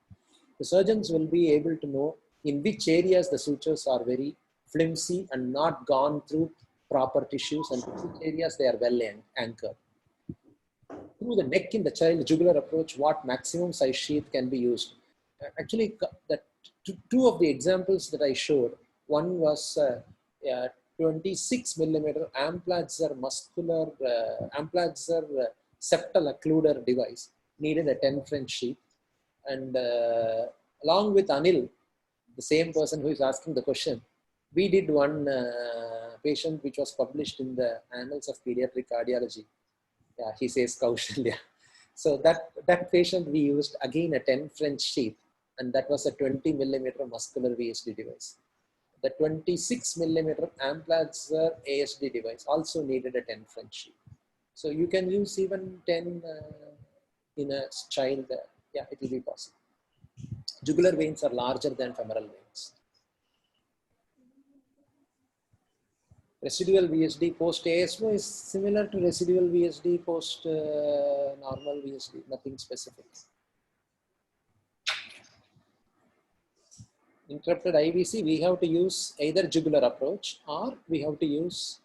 The surgeons will be able to know in which areas the sutures are very flimsy and not gone through proper tissues, and which areas they are well anchored. Through the neck in the child jugular approach, what maximum size sheath can be used. Actually, two of the examples that I showed, one was 26 millimeter Amplatzer muscular, Amplatzer septal occluder device needed a 10 French sheath. And along with Anil, the same person who is asking the question, we did one patient which was published in the Annals of Pediatric Cardiology. Yeah, he says Kaushalya. So that patient we used again a 10 French sheath, and that was a 20 millimeter muscular VSD device. The 26 millimeter Amplatzer ASD device also needed a 10 French sheath. So you can use even 10 in a child. Yeah, it will be possible. Jugular veins are larger than femoral veins. Residual VSD post ASO is similar to residual VSD post normal VSD, nothing specific. Interrupted IVC, we have to use either jugular approach or we have to use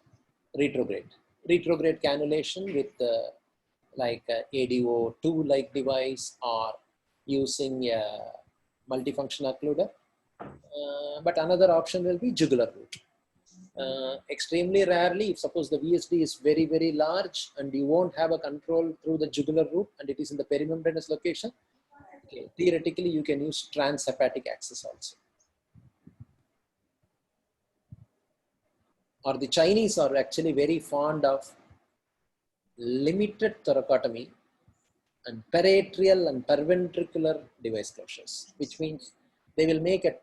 retrograde. Retrograde cannulation with like ADO2 like device or using a multifunction occluder. But another option will be jugular route. Extremely rarely, if suppose the VSD is very large and you won't have a control through the jugular route and it is in the perimembranous location, okay, theoretically you can use transhepatic access also. Or the Chinese are actually very fond of limited thoracotomy and paratrial and perventricular device closures, which means they will make a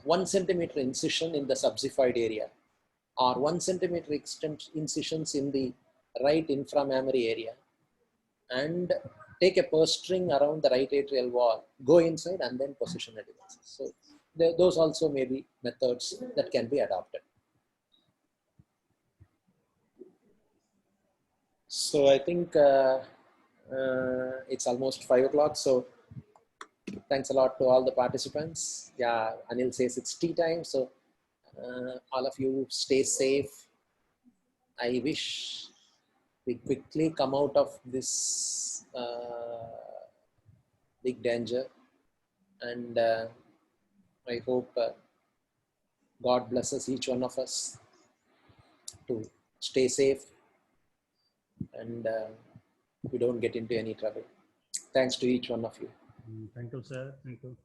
1 centimeter incision in the subxiphoid area or 1 centimeter incisions in the right inframammary area and take a purse string around the right atrial wall, go inside and then position the devices. So those also may be methods that can be adopted. So I think it's almost 5 o'clock. So thanks a lot to all the participants. Yeah, Anil says it's tea time. So All of you stay safe. I wish we quickly come out of this big danger, and I hope God blesses each one of us to stay safe, and we don't get into any trouble. Thanks to each one of you. Thank you, sir. Thank you.